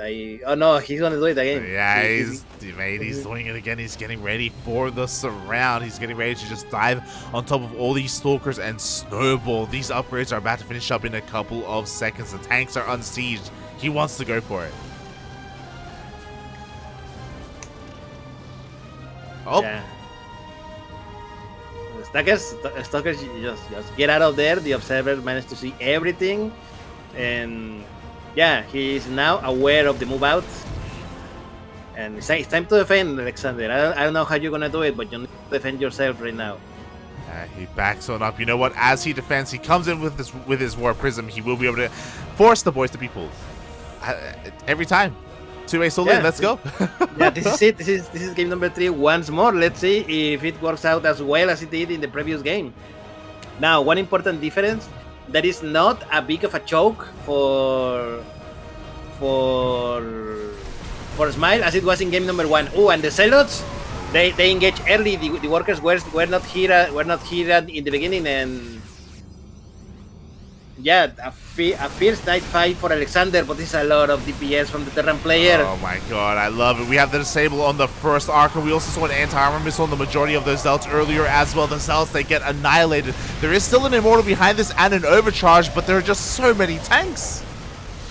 Oh no, he's gonna do it again. Yeah, he's doing it again. He's getting ready for the surround. He's getting ready to just dive on top of all these Stalkers and snowball. These upgrades are about to finish up in a couple of seconds. The tanks are unsieged. He wants to go for it. Oh. Yeah. Stalkers just get out of there. The Observer managed to see everything, and yeah, he is now aware of the move out. And it's time to defend, Alexander. I don't know how you're gonna do it, but you need to defend yourself right now. He backs on up. You know what? As he defends, he comes in with his War Prism. He will be able to force the boys to be pulled. Every time. 2A solo, let's go. Yeah, this is it. This is game number 3 once more. Let's see if it works out as well as it did in the previous game. Now, one important difference, that is not a big of a choke for Smile as it was in game number 1. Oh, and the Zealots, they engage early. The workers were not here in the beginning, and yeah, a fierce night fight for Alexander, but it's a lot of DPS from the Terran player. Oh my god, I love it. We have the disable on the first Archer. We also saw an anti-armor missile on the majority of those Zealots earlier as well. The Zealots, they get annihilated. There is still an Immortal behind this and an Overcharge, but there are just so many tanks.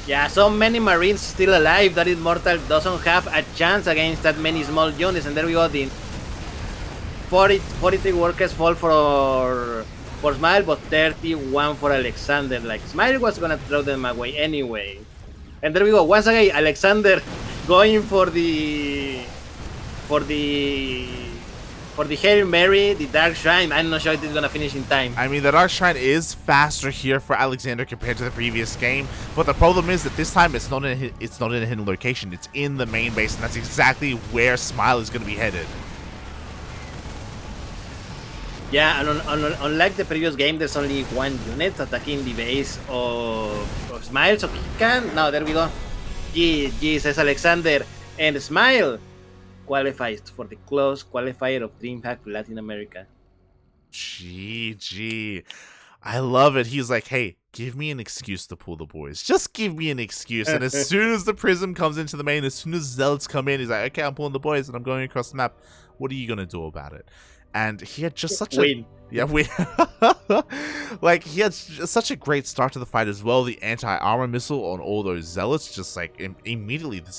Yeah, so many Marines still alive that Immortal doesn't have a chance against that many small units. And there we go, the 43 workers fall for Smile, but 31 for Alexander. Like, Smile was gonna throw them away anyway. And there we go, once again, Alexander going for the Hail Mary, the Dark Shrine. I'm not sure if it's gonna finish in time. I mean, the Dark Shrine is faster here for Alexander compared to the previous game, but the problem is that this time it's not in a hidden location. It's in the main base, and that's exactly where Smile is going to be headed. Yeah, and unlike the previous game, there's only one unit attacking the base of Smile, so he can. Now, there we go. G says Alexander, and Smile qualifies for the close qualifier of DreamHack Latin America. GG. I love it. He's like, hey, give me an excuse to pull the boys. Just give me an excuse. And as soon as the Prism comes into the main, as soon as Zealots come in, he's like, okay, I'm pulling the boys and I'm going across the map. What are you going to do about it? And he had just such win. Like, he had such a great start to the fight as well. The anti-armor missile on all those Zealots, just like immediately the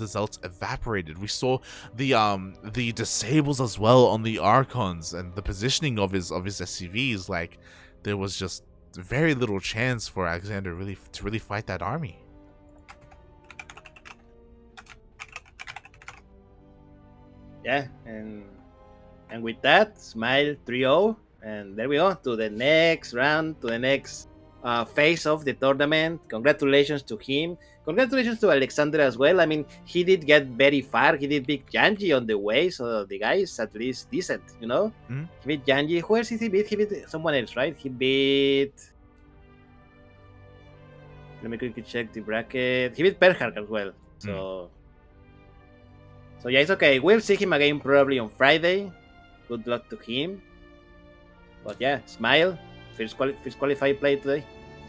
Zealots evaporated. We saw the disables as well on the Archons, and the positioning of his SCVs. Like, there was just very little chance for Alexander to really fight that army. Yeah, and with that, Smile 3-0, and there we go to the next round, to the next phase of the tournament. Congratulations to him. Congratulations to Alexander as well. I mean, he did get very far. He did beat Janji on the way, so the guy is at least decent, you know? Mm-hmm. He beat Janji. Who else did he beat? He beat someone else, right? He beat... Let me quickly check the bracket. He beat Perhark as well, so... So yeah, it's okay. We'll see him again probably on Friday. Good luck to him. But yeah, Smile, first qualified play today.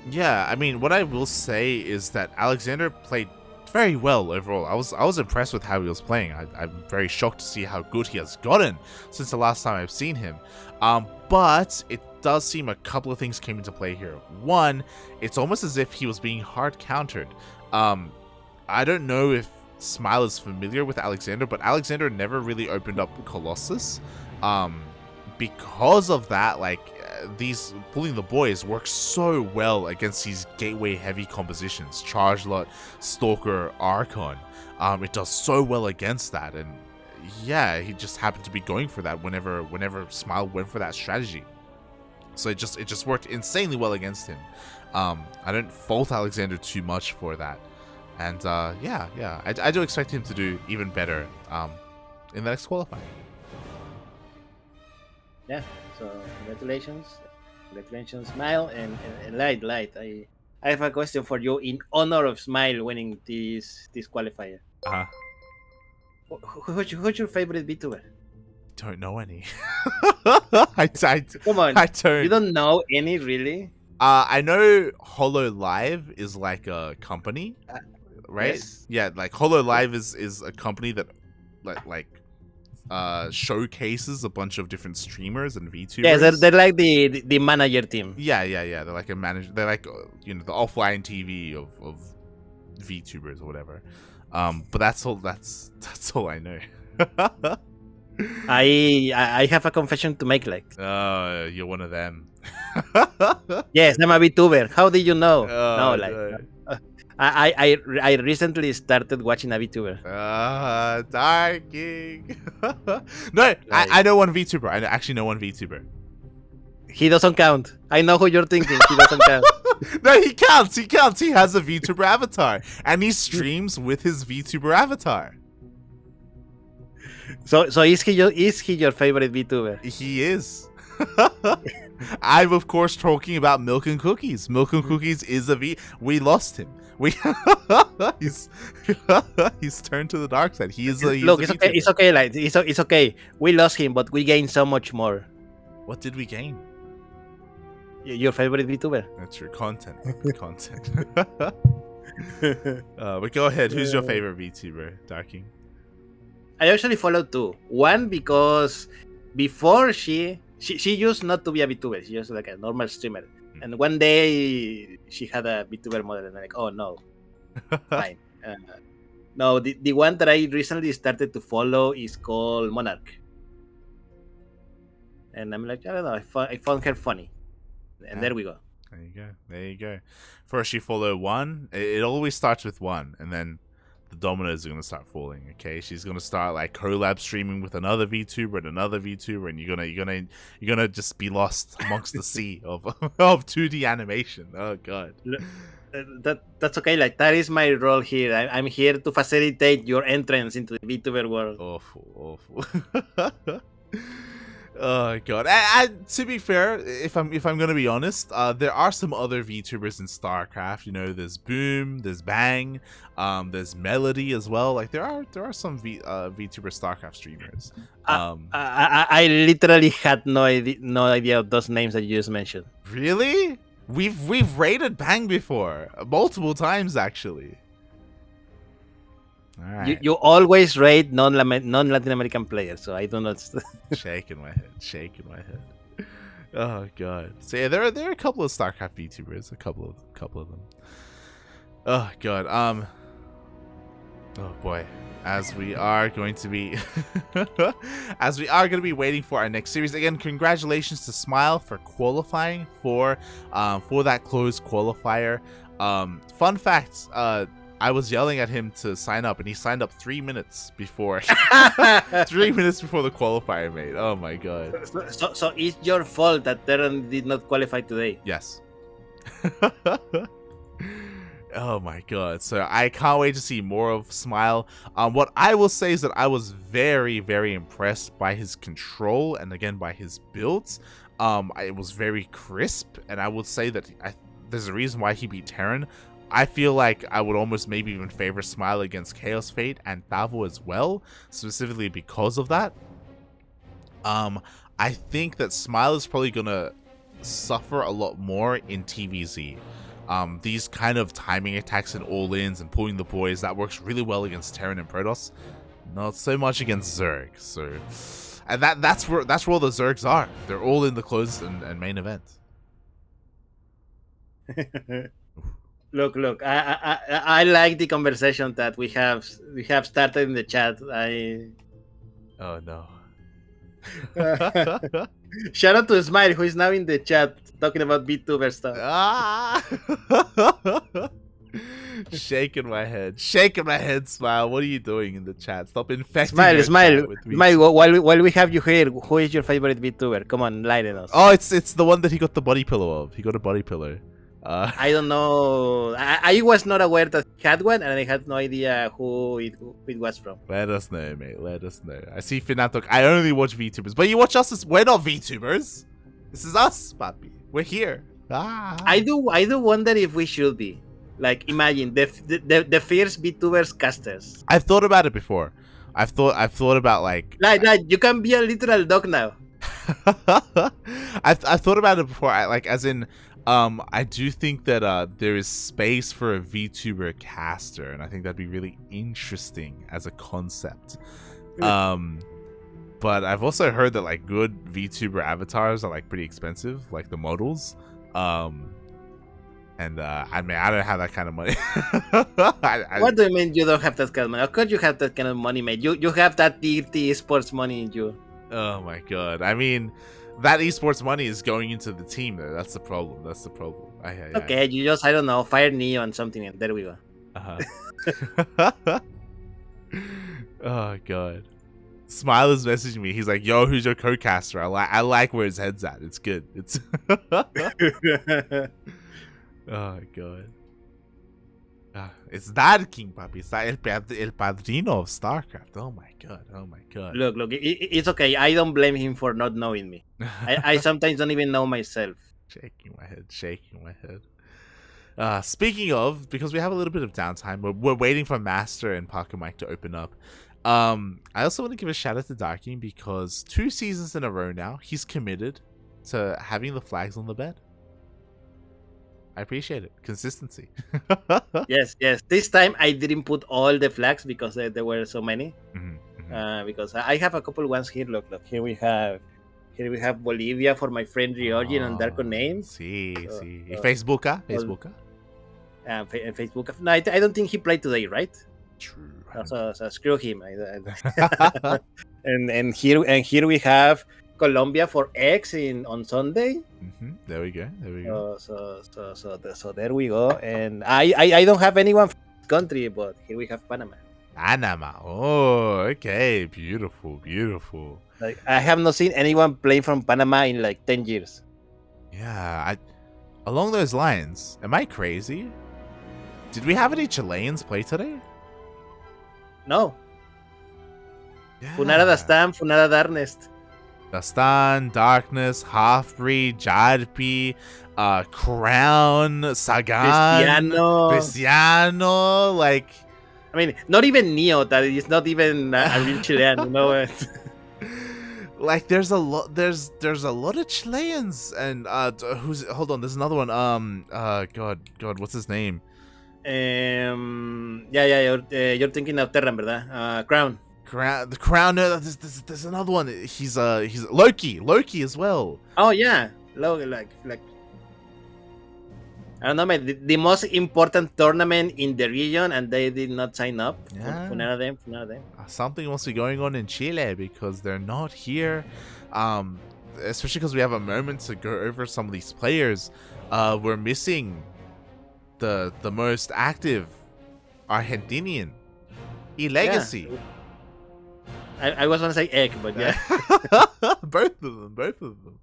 Yeah, I mean, what I will say is that Alexander played very well overall. I was impressed with how he was playing. I'm very shocked to see how good he has gotten since the last time I've seen him. But it does seem a couple of things came into play here. One, it's almost as if he was being hard countered. I don't know if Smile is familiar with Alexander, but Alexander never really opened up Colossus. Because of that, like, these pulling the boys work so well against these gateway heavy compositions, Charge Lot, Stalker, Archon. It does so well against that, and yeah, he just happened to be going for that whenever Smile went for that strategy. So it just worked insanely well against him. I don't fault Alexander too much for that. And yeah, I do expect him to do even better in the next qualifying. Yeah, so congratulations, Smile, and Light. I have a question for you in honor of Smile winning this qualifier. Who's your favorite VTuber? Don't know any. Come on, I don't. You don't know any, really? I know Holo Live is like a company, right? Yes. Yeah, like Holo Live is a company that like showcases a bunch of different streamers and VTubers. Yeah, they're like the manager team. Yeah. They're like a manager. They're like the offline TV of VTubers or whatever. But that's all. That's all I know. I have a confession to make. Like, you're one of them. Yes, I'm a VTuber. How did you know? No. I recently started watching a VTuber. Darking. No, I know one VTuber. I actually know one VTuber. He doesn't count. I know who you're thinking. He doesn't count. No, he counts. He counts. He has a VTuber avatar, and he streams with his VTuber avatar. So is he your favorite VTuber? He is. I'm of course talking about Milk and Cookies. Milk and Cookies is a V. We lost him. He's turned to the dark side. Look, it's okay. It's okay. Like it's okay. We lost him, but we gained so much more. What did we gain? Your favorite VTuber. That's your content. But go ahead. Who's your favorite VTuber, Darking? I actually follow two. One because before she used not to be a VTuber. She was like a normal streamer. And one day she had a VTuber model, and I'm like, oh no, fine. No, the one that I recently started to follow is called Monarch, and I'm like, I don't know, I found her funny, and there we go. There you go. First you follow one. It always starts with one, and then the dominoes are gonna start falling. Okay, she's gonna start like collab streaming with another VTuber and another VTuber, and you're gonna just be lost amongst the sea of 2D animation. Oh god. That's okay. Like that is my role here. I'm here to facilitate your entrance into the VTuber world. Awful. Oh god. And to be fair, if I'm gonna be honest, there are some other VTubers in StarCraft. You know, there's Boom, there's Bang, there's Melody as well. Like there are some VTuber StarCraft streamers. I literally had no idea of those names that you just mentioned. Really? We've raided Bang before, multiple times actually. All right. You always raid non-Latin American players, so I don't know. Shaking my head. Oh god. So yeah, there are a couple of StarCraft VTubers, a couple of them. Oh god. Oh boy. As we are going to be waiting for our next series. Again, congratulations to Smile for qualifying for that closed qualifier. Fun fact, I was yelling at him to sign up, and he signed up 3 minutes before 3 minutes before the qualifier, mate. Oh my god. So it's your fault that Terran did not qualify today. Yes. Oh my god. So I can't wait to see more of Smile. What I will say is that I was very, very impressed by his control and again by his builds. It was very crisp, and I would say that there's a reason why he beat Terran. I feel like I would almost maybe even favor Smile against Chaos Fate and Tavo as well, specifically because of that. I think that Smile is probably gonna suffer a lot more in TvZ. These kind of timing attacks and all-ins and pulling the boys, that works really well against Terran and Protoss. Not so much against Zerg. So, and that's where all the Zergs are. They're all in the closed and main event. Look. I like the conversation that we have started in the chat. Oh no. Shout out to Smile, who is now in the chat talking about VTuber stuff. Shaking my head, Smile. What are you doing in the chat? Stop infecting Smile. While we have you here, who is your favorite VTuber? Come on, lighten us. Oh, it's the one that he got the body pillow of. He got a body pillow. I don't know. I was not aware that he had one, and I had no idea who it was from. Let us know, mate. Let us know. I see Finatok. I only watch VTubers, but you watch us. We're not VTubers. This is us, papi. We're here. I do wonder if we should be. Like, imagine the fierce VTubers casters. I've thought about it before. I've thought about like you can be a literal dog now. I've thought about it before. I do think that there is space for a VTuber caster, and I think that'd be really interesting as a concept. But I've also heard that like good VTuber avatars are like pretty expensive, like the models. And I mean, I don't have that kind of money. What do you mean you don't have that kind of money? Of course you have that kind of money, mate. You have that dirty sports money in you. Oh my god. I mean, that esports money is going into the team though. That's the problem. That's the problem. Okay, you just, I don't know, fire Neo and something, and there we go. Uh-huh. Oh god. Smile is messaging me. He's like, "Yo, who's your co-caster? I like where his head's at. It's good. It's." Oh god. It's that King Papi. It's that el padrino of StarCraft. Oh my god. Oh my god. Look, it's okay. I don't blame him for not knowing me. I sometimes don't even know myself. Shaking my head. Shaking my head. Speaking of, because we have a little bit of downtime, we're waiting for Master and Parker Mike to open up. I also want to give a shout out to Darking because 2 seasons in a row now, he's committed to having the flags on the bed. I appreciate it. Consistency. Yes. This time I didn't put all the flags because there were so many. Because I have a couple ones here. Look. Here we have Bolivia for my friend Ryojin and Darko Names. Sí. Facebooka. Facebook. No, I don't think he played today, right? True. So screw him. And here we have Colombia for X on Sunday. There we go. So there we go. And I don't have anyone from this country, but here we have Panama. Panama. Oh, okay. Beautiful. Like, I have not seen anyone playing from Panama in like 10 years. Yeah. Along those lines, am I crazy? Did we have any Chileans play today? No. Yeah. Funara Dastan, Funara Darnest. Dastan, Darkness, Halfbreed, Jarpi, Crown, Sagan, Cristiano, like... I mean, not even Neo, that is not even a real Chilean, you know? Like, there's a lot of Chileans, and, hold on, there's another one, God, what's his name? You're thinking of Terran, ¿verdad? Crown. The Crown. No, there's another one. He's Loki as well. Oh yeah, like I don't know, man, the most important tournament in the region, and they did not sign up. Yeah. For none of them. Something must be going on in Chile because they're not here. Especially because we have a moment to go over some of these players. We're missing the most active Argentinian Legacy. Yeah. I was gonna say egg, but yeah. both of them.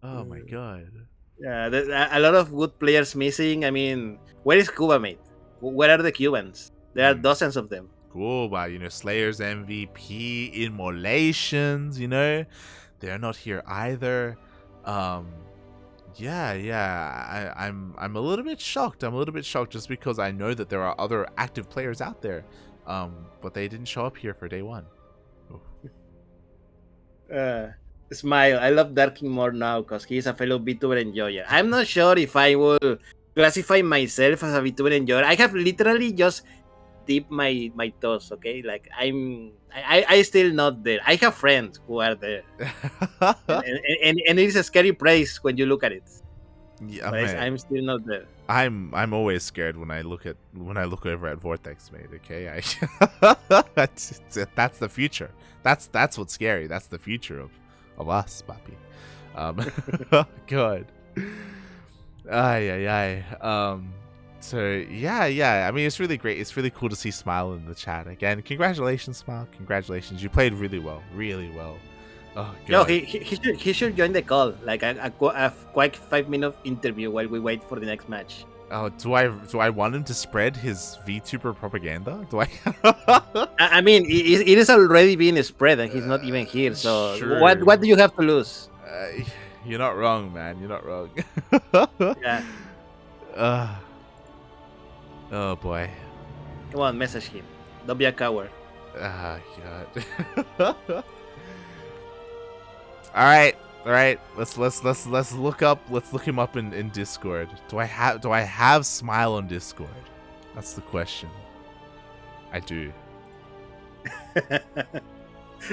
Oh my god. Yeah, a lot of good players missing. I mean, where is Cuba, mate? Where are the Cubans? There are dozens of them. Cuba, Slayers MVP, Immolations, they're not here either. I'm a little bit shocked. Just because I know that there are other active players out there. But they didn't show up here for day one. Smile. I love Darking more now because he's a fellow VTuber enjoyer. I'm not sure if I will classify myself as a VTuber enjoyer. I have literally just dipped my toes, okay? Like, I still not there. I have friends who are there. and it's a scary place when you look at it. Yeah, but I'm still not there. I'm always scared when I look over at Vortex, mate. Okay, that's the future. That's what's scary. That's the future of us, papi. God. So yeah. I mean, it's really great. It's really cool to see Smile in the chat again. Congratulations, Smile. Congratulations. You played really well. Oh, no, he should join the call, like a quick 5-minute interview while we wait for the next match. Oh, do I want him to spread his VTuber propaganda? Do I? I mean, it is already being spread, and he's not even here. So sure. What do you have to lose? You're not wrong, man. You're not wrong. Yeah. Oh boy. Come on, message him. Don't be a coward. Ah, God. All right. Let's look him up in Discord. Do I have Smile on Discord? That's the question. I do.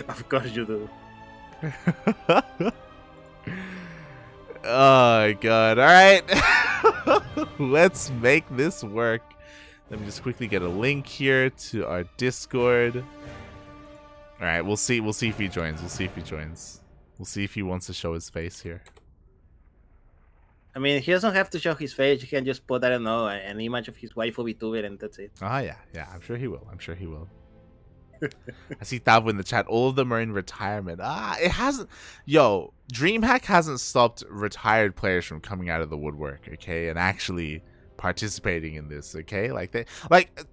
Of course you do. Oh God. All right. Let's make this work. Let me just quickly get a link here to our Discord. All right, we'll see. We'll see if he joins. We'll see if he joins. We'll see if he wants to show his face here. I mean, he doesn't have to show his face. He can just put, I don't know, an image of his waifu VTuber, and that's it. Ah, yeah. I'm sure he will. I'm sure he will. I see Tavo in the chat. All of them are in retirement. It hasn't. Yo, DreamHack hasn't stopped retired players from coming out of the woodwork, okay, and actually participating in this, okay?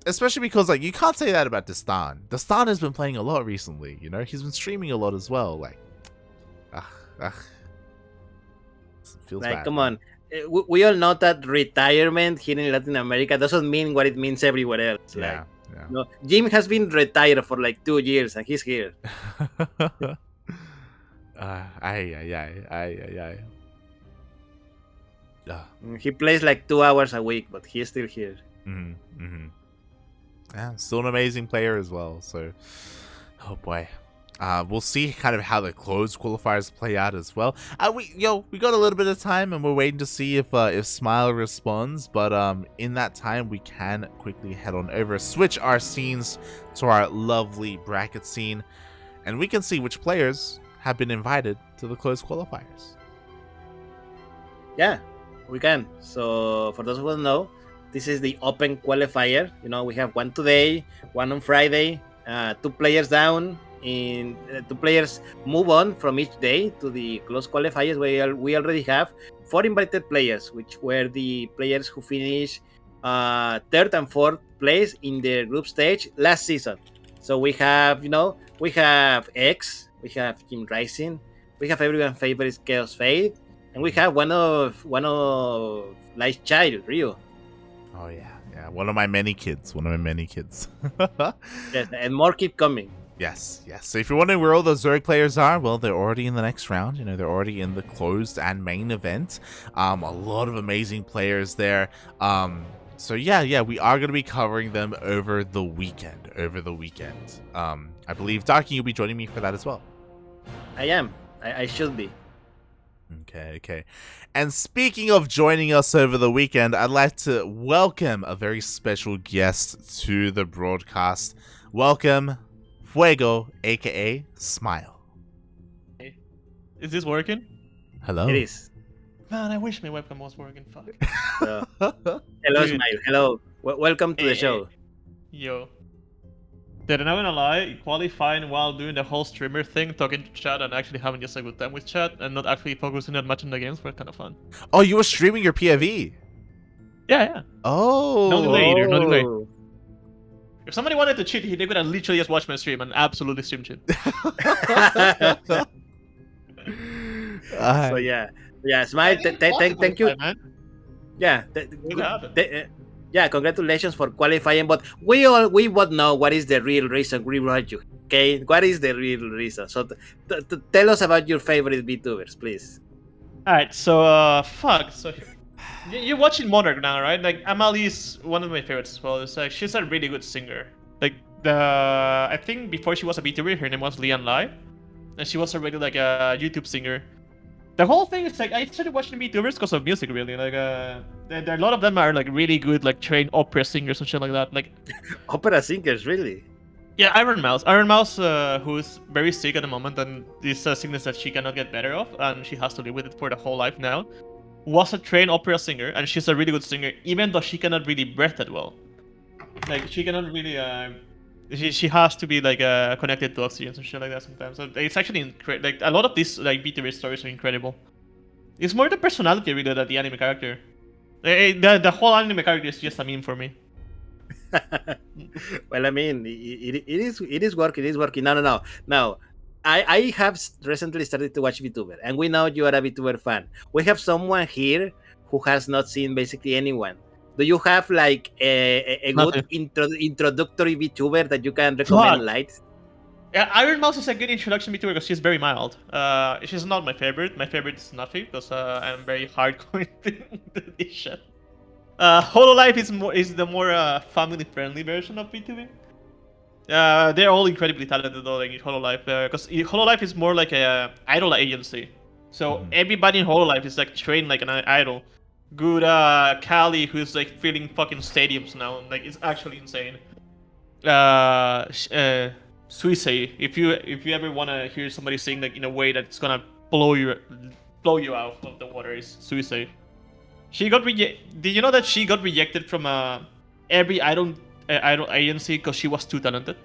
Especially because you can't say that about Dastan. Dastan has been playing a lot recently. You know, he's been streaming a lot as well. Feels bad. Come on. We all know that retirement here in Latin America doesn't mean what it means everywhere else. Yeah. No, Jim has been retired for 2 years and he's here. He plays 2 hours a week, but he's still here. Yeah, still an amazing player as well. So, oh boy. We'll see kind of how the closed qualifiers play out as well. We got a little bit of time and we're waiting to see if Smile responds. But in that time, we can quickly head on over, switch our scenes to our lovely bracket scene, and we can see which players have been invited to the closed qualifiers. Yeah, we can. So for those who don't know, this is the open qualifier. You know, we have one today, one on Friday, 2 players down. 2 players move on from each day to the close qualifiers. We already have 4 invited players, which were the players who finished 3rd and 4th place in the group stage last season. So we have, we have X, we have Team Rising, we have everyone's favorite Chaos Fate, and we have one of Light's child, Ryu. Oh yeah, one of my many kids. Yes, and more keep coming. Yes. So if you're wondering where all those Zerg players are, well, they're already in the next round. You know, they're already in the closed and main event. A lot of amazing players there. So yeah, we are going to be covering them over the weekend. I believe, Darky, you'll be joining me for that as well. I am. I should be. Okay. And speaking of joining us over the weekend, I'd like to welcome a very special guest to the broadcast. Welcome, Fuego, aka Smile. Hey. Is this working? Hello. It is. Man, I wish my webcam was working. Fuck. Hello, Smile. Hello. Welcome to the show. Yo. Dude, I'm not gonna lie, qualifying while doing the whole streamer thing, talking to chat and actually having just a good time with chat and not actually focusing that much on the games were kind of fun. Oh, you were streaming your PFE? Yeah. Oh. No delay either, no delay. If somebody wanted to cheat, they could have literally just watched my stream and absolutely stream cheat. So yeah, Smile. Thank you. Man. Yeah, congratulations for qualifying. But we both know what is the real reason we brought you. Okay, what is the real reason? So tell us about your favorite VTubers, please. All right, so So you're watching Monarch now, right? Amali is one of my favorites as well. It's she's a really good singer. I think before she was a VTuber, her name was Lian Lai, and she was already a YouTube singer. The whole thing is I started watching VTubers because of music, really. A lot of them are really good, trained opera singers and shit like that. Opera singers, really? Yeah, Iron Mouse, who's very sick at the moment, and this sickness that she cannot get better of, and she has to live with it for the whole life now, was a trained opera singer, and she's a really good singer, even though she cannot really breathe that well. She cannot really, she has to be connected to oxygen and shit like that sometimes. So it's actually a lot of these VTuber stories are incredible. It's more the personality really than the anime character. The whole anime character is just a meme for me. Well, I mean, it is working. No. Now, I have recently started to watch VTuber, and we know you are a VTuber fan. We have someone here who has not seen basically anyone. Do you have a good introductory VTuber that you can recommend, Light? Yeah, Iron Mouse is a good introduction VTuber because she's very mild. She's not my favorite. My favorite is Nuffy because I'm very hardcore into this shit. Hololive is the more family-friendly version of VTubing. They're all incredibly talented though, in Hololive, because Hololive is more like a idol agency. So everybody in Hololive is trained like an idol. Good Kali, who's filling fucking stadiums now, it's actually insane. Suicide. If you ever want to hear somebody sing like in a way that's gonna blow you out of the water, is Suicide. She got rejected. Did you know that she got rejected from every idol agency because she was too talented?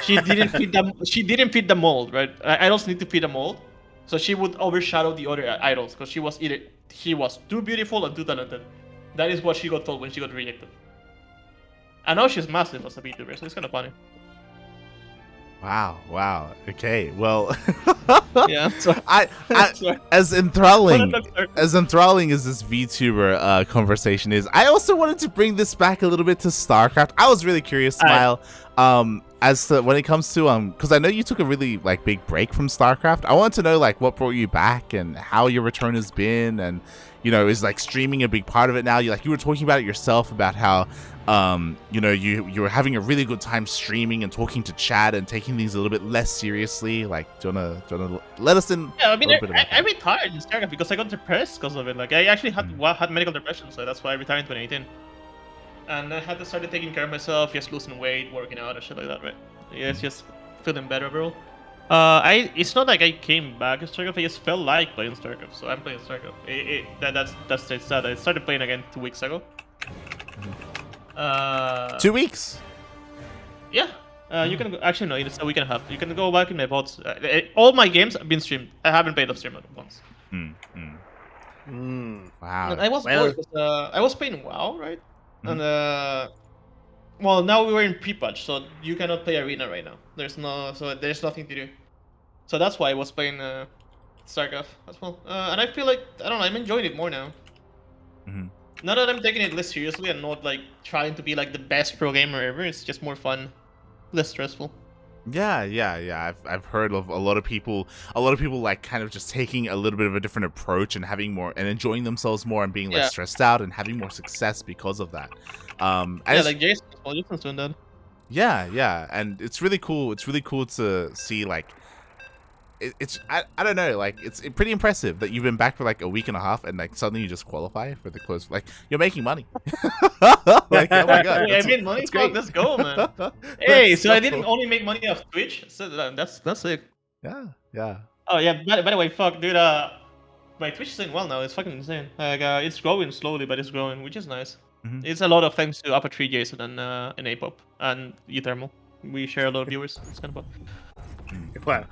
She didn't fit the the mold, right? Idols need to fit the mold, so she would overshadow the other idols because she was too beautiful and too talented. That is what she got told when she got rejected. I know she's massive as a VTuber, so it's kind of funny. Wow. Okay. Well, Yeah. So, as enthralling as this VTuber conversation is, I also wanted to bring this back a little bit to StarCraft. I was really curious, Smile, as to when it comes to because I know you took a really like big break from StarCraft. I wanted to know like what brought you back and how your return has been, and is like streaming a big part of it now? You were talking about it yourself about how you were having a really good time streaming and talking to chat and taking things a little bit less seriously. Like, do you wanna let us in? Yeah, I mean, I retired in StarCraft because I got depressed because of it. Like, I actually had medical depression, so that's why I retired in 2018. And I had to start taking care of myself, just losing weight, working out, and shit like that, right? Yeah, it's just feeling better, bro. It's not like I came back to StarCraft. I just felt like playing StarCraft, so I'm playing StarCraft. That's it. Sad. I started playing again 2 weeks ago. 2 weeks. Yeah. You can actually no, it's a week and a half. You can go back in my VODs. All my games have been streamed. I haven't played off stream once. Wow. And I was bored because I was playing WoW, right? And well, now we were in pre-patch, so you cannot play arena right now. There's nothing to do. So that's why I was playing StarCraft as well. And I feel like I don't know, I'm enjoying it more now. Now that I'm taking it less seriously and not like trying to be like the best pro gamer ever, it's just more fun, less stressful. Yeah. I've heard of a lot of people like kind of just taking a little bit of a different approach and having more and enjoying themselves more and being less stressed out and having more success because of that. Like Jason's doing that. Yeah, and it's really cool. It's really cool to see like I don't know, like it's pretty impressive that you've been back for like a week and a half and like suddenly you just qualify for the close. Like you're making money. Like, oh my god, I made money. Great. Let's go, man. Hey, so I didn't only make money off Twitch. So that's sick. Yeah. Oh yeah. By the way, fuck, dude. My Twitch is doing well now. It's fucking insane. Like it's growing slowly, but it's growing, which is nice. It's a lot of thanks to Upper 3 Jason and Apop and Ethermal. We share a lot of viewers. It's kind of fun.